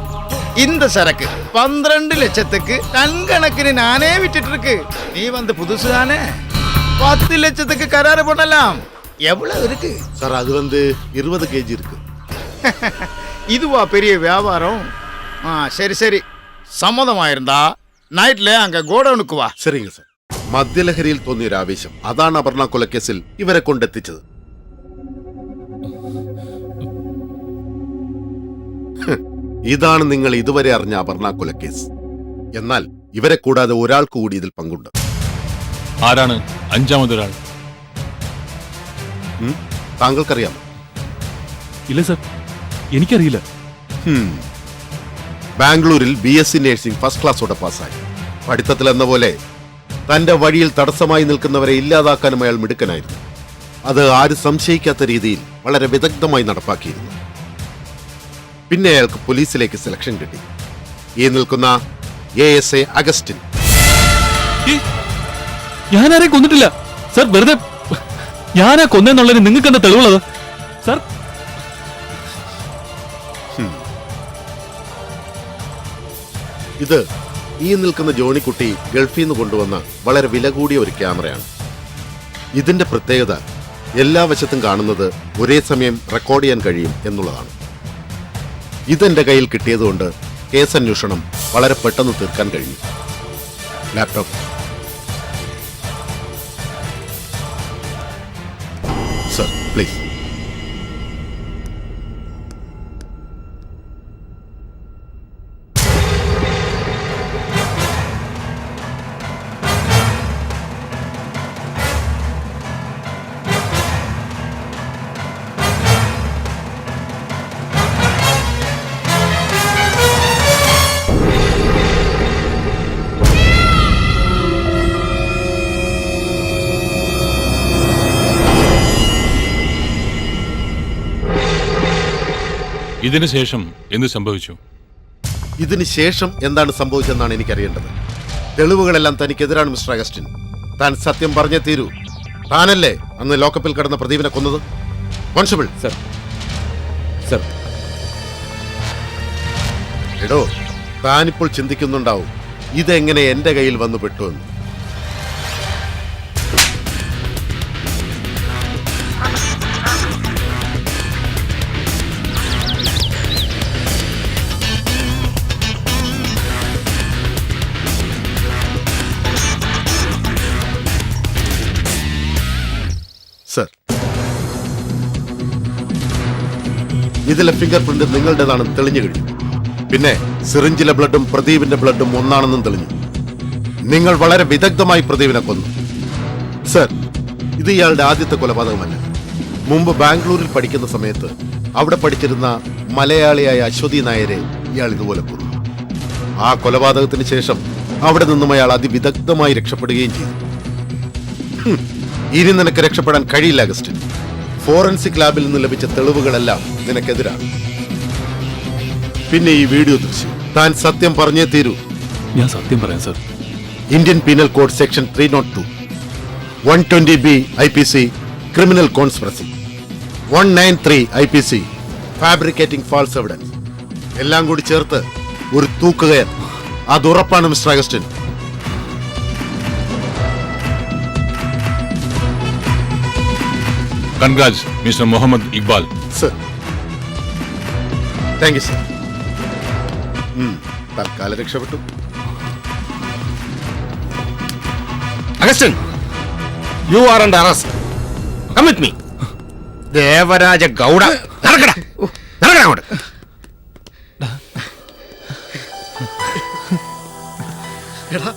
இந்த சரக்கு 12 லட்சத்துக்கு டன் கணக்குன்னு நானே விட்டுட்டு இருக்கு. நீ வந்து புதுசு தானே, 10 லட்சத்துக்கு கராறு போடலாம். எவ்வளவு இருக்கு சார்? அது வந்து 20 கேஜி இருக்கு. இதுவா பெரிய வியாபாரம்? சரி சரி, സമ്മതമായിരുന്നാ നൈറ്റിലെ അങ്ങ് ഗോഡൌണുക്ക് വാ. சரிங்க சார். മദ്യലഹരിയിൽ തോന്നിയൊരു ആവേശം, അതാണ് അപർണ കൊലക്കേസിൽ ഇവരെ കൊണ്ടെത്തിച്ചത്. ഇതാണ് നിങ്ങൾ ഇതുവരെ അറിഞ്ഞ അപർണ കൊലക്കേസ്. എന്നാൽ ഇവരെ കൂടാതെ ഒരാൾക്ക് കൂടി ഇതിൽ പങ്കുണ്ട്. ആരാണ് 5-മതൊരാൾ? താങ്കൾക്കറിയാം? ഇല്ല സർ, എനിക്കറിയില്ല. ബാംഗ്ലൂരിൽ BSc നഴ്സിംഗ് ഫസ്റ്റ് ക്ലാസ്സോടെ പാസ്സായി. പഠിത്തത്തിൽ എന്ന പോലെ തന്റെ വഴിയിൽ തടസ്സമായി നിൽക്കുന്നവരെ ഇല്ലാതാക്കാനും അയാൾ മിടുക്കനായിരുന്നു. അത് ആരും സംശയിക്കാത്ത രീതിയിൽ വളരെ വിദഗ്ധമായി നടപ്പാക്കിയിരുന്നു. പിന്നെ അയാൾക്ക് പോലീസിലേക്ക് സെലക്ഷൻ കിട്ടി. ഈ നിൽക്കുന്ന ASA അഗസ്റ്റിൻ. ഞാനാരെയും കൊന്നിട്ടില്ല സർ. വെറുതെ ഞാനാ കൊന്നെന്നുള്ളതിന് നിങ്ങൾക്ക് എന്താ തെളിവുള്ളത് സർ? ഇത് ഈ നിൽക്കുന്ന ജോണിക്കുട്ടി ഗൾഫിൽ നിന്ന് കൊണ്ടുവന്ന വളരെ വില കൂടിയ ഒരു ക്യാമറയാണ്. ഇതിന്റെ പ്രത്യേകത എല്ലാ വശത്തും കാണുന്നത് ഒരേ സമയം റെക്കോർഡ് ചെയ്യാൻ കഴിയും എന്നുള്ളതാണ്. ഇതെന്റെ കയ്യിൽ കിട്ടിയതുകൊണ്ട് കേസന്വേഷണം വളരെ പെട്ടെന്ന് തീർക്കാൻ കഴിഞ്ഞു. Laptop sir, please. ഇതിനു ശേഷം എന്ത് സംഭവിച്ചു? ഇതിന് ശേഷം എന്താണ് സംഭവിച്ചതെന്നാണ് എനിക്കറിയേണ്ടത്. തെളിവുകളെല്ലാം തനിക്കെതിരാണ് മിസ്റ്റർ അഗസ്റ്റിൻ. താൻ സത്യം പറഞ്ഞേ തീരൂ. താനല്ലേ അന്ന് ലോക്കപ്പിൽ കിടന്ന പ്രദീപിനെ കൊന്നത്? Constable sir. സർ, എടോ, താനിപ്പോൾ ചിന്തിക്കുന്നുണ്ടാവും ഇതെങ്ങനെ എന്റെ കയ്യിൽ വന്നു പെട്ടു എന്ന്. സർ, ഇതിലെ ഫിംഗർ പ്രിന്റ് നിങ്ങളുടേതാണെന്ന് തെളിഞ്ഞു കഴിഞ്ഞു. പിന്നെ സിറിഞ്ചിലെ ബ്ലഡും പ്രദീപിന്റെ ബ്ലഡും ഒന്നാണെന്നും തെളിഞ്ഞു. നിങ്ങൾ വളരെ വിദഗ്ധമായി പ്രദീപിനെ കൊന്നു. സർ, ഇത് ഇയാളുടെ ആദ്യത്തെ കൊലപാതകമല്ല. മുമ്പ് ബാംഗ്ലൂരിൽ പഠിക്കുന്ന സമയത്ത് അവിടെ പഠിച്ചിരുന്ന മലയാളിയായ അശ്വതി നായരെ ഇയാൾ ഇതുപോലെ കൊന്നു. ആ കൊലപാതകത്തിന് ശേഷം അവിടെ നിന്നും അയാൾ അതിവിദഗ്ധമായി രക്ഷപ്പെടുകയും ചെയ്തു. ഇനി നിനക്ക് രക്ഷപ്പെടാൻ കഴിയില്ല അഗസ്റ്റിൻ. ഫോറൻസിക് ലാബിൽ നിന്ന് ലഭിച്ച തെളിവുകളെല്ലാം നിനക്കെതിരാണ്. പിന്നെ ഈ വീഡിയോ ദൃശ്യം. താൻ സത്യം പറഞ്ഞേ തീരൂ. ഞാൻ സത്യം പറയാം sir. Indian penal code section 302, 120B IPC criminal conspiracy, 193 IPC fabricating false evidence എല്ലാം കൂടി ചേർത്ത് ഒരു തൂക്കുകയർ. അത് ഉറപ്പാണ് mister Augustine. Congrats mister Muhammad Iqbal. Sir, thank you sir. തൽക്കാലം രക്ഷപ്പെട്ടു. Augustine, you are under arrest. Come with me. Devaraja Gowda. നടക്കടാ, നടക്കടാ അങ്ങോട്ട്. എടാ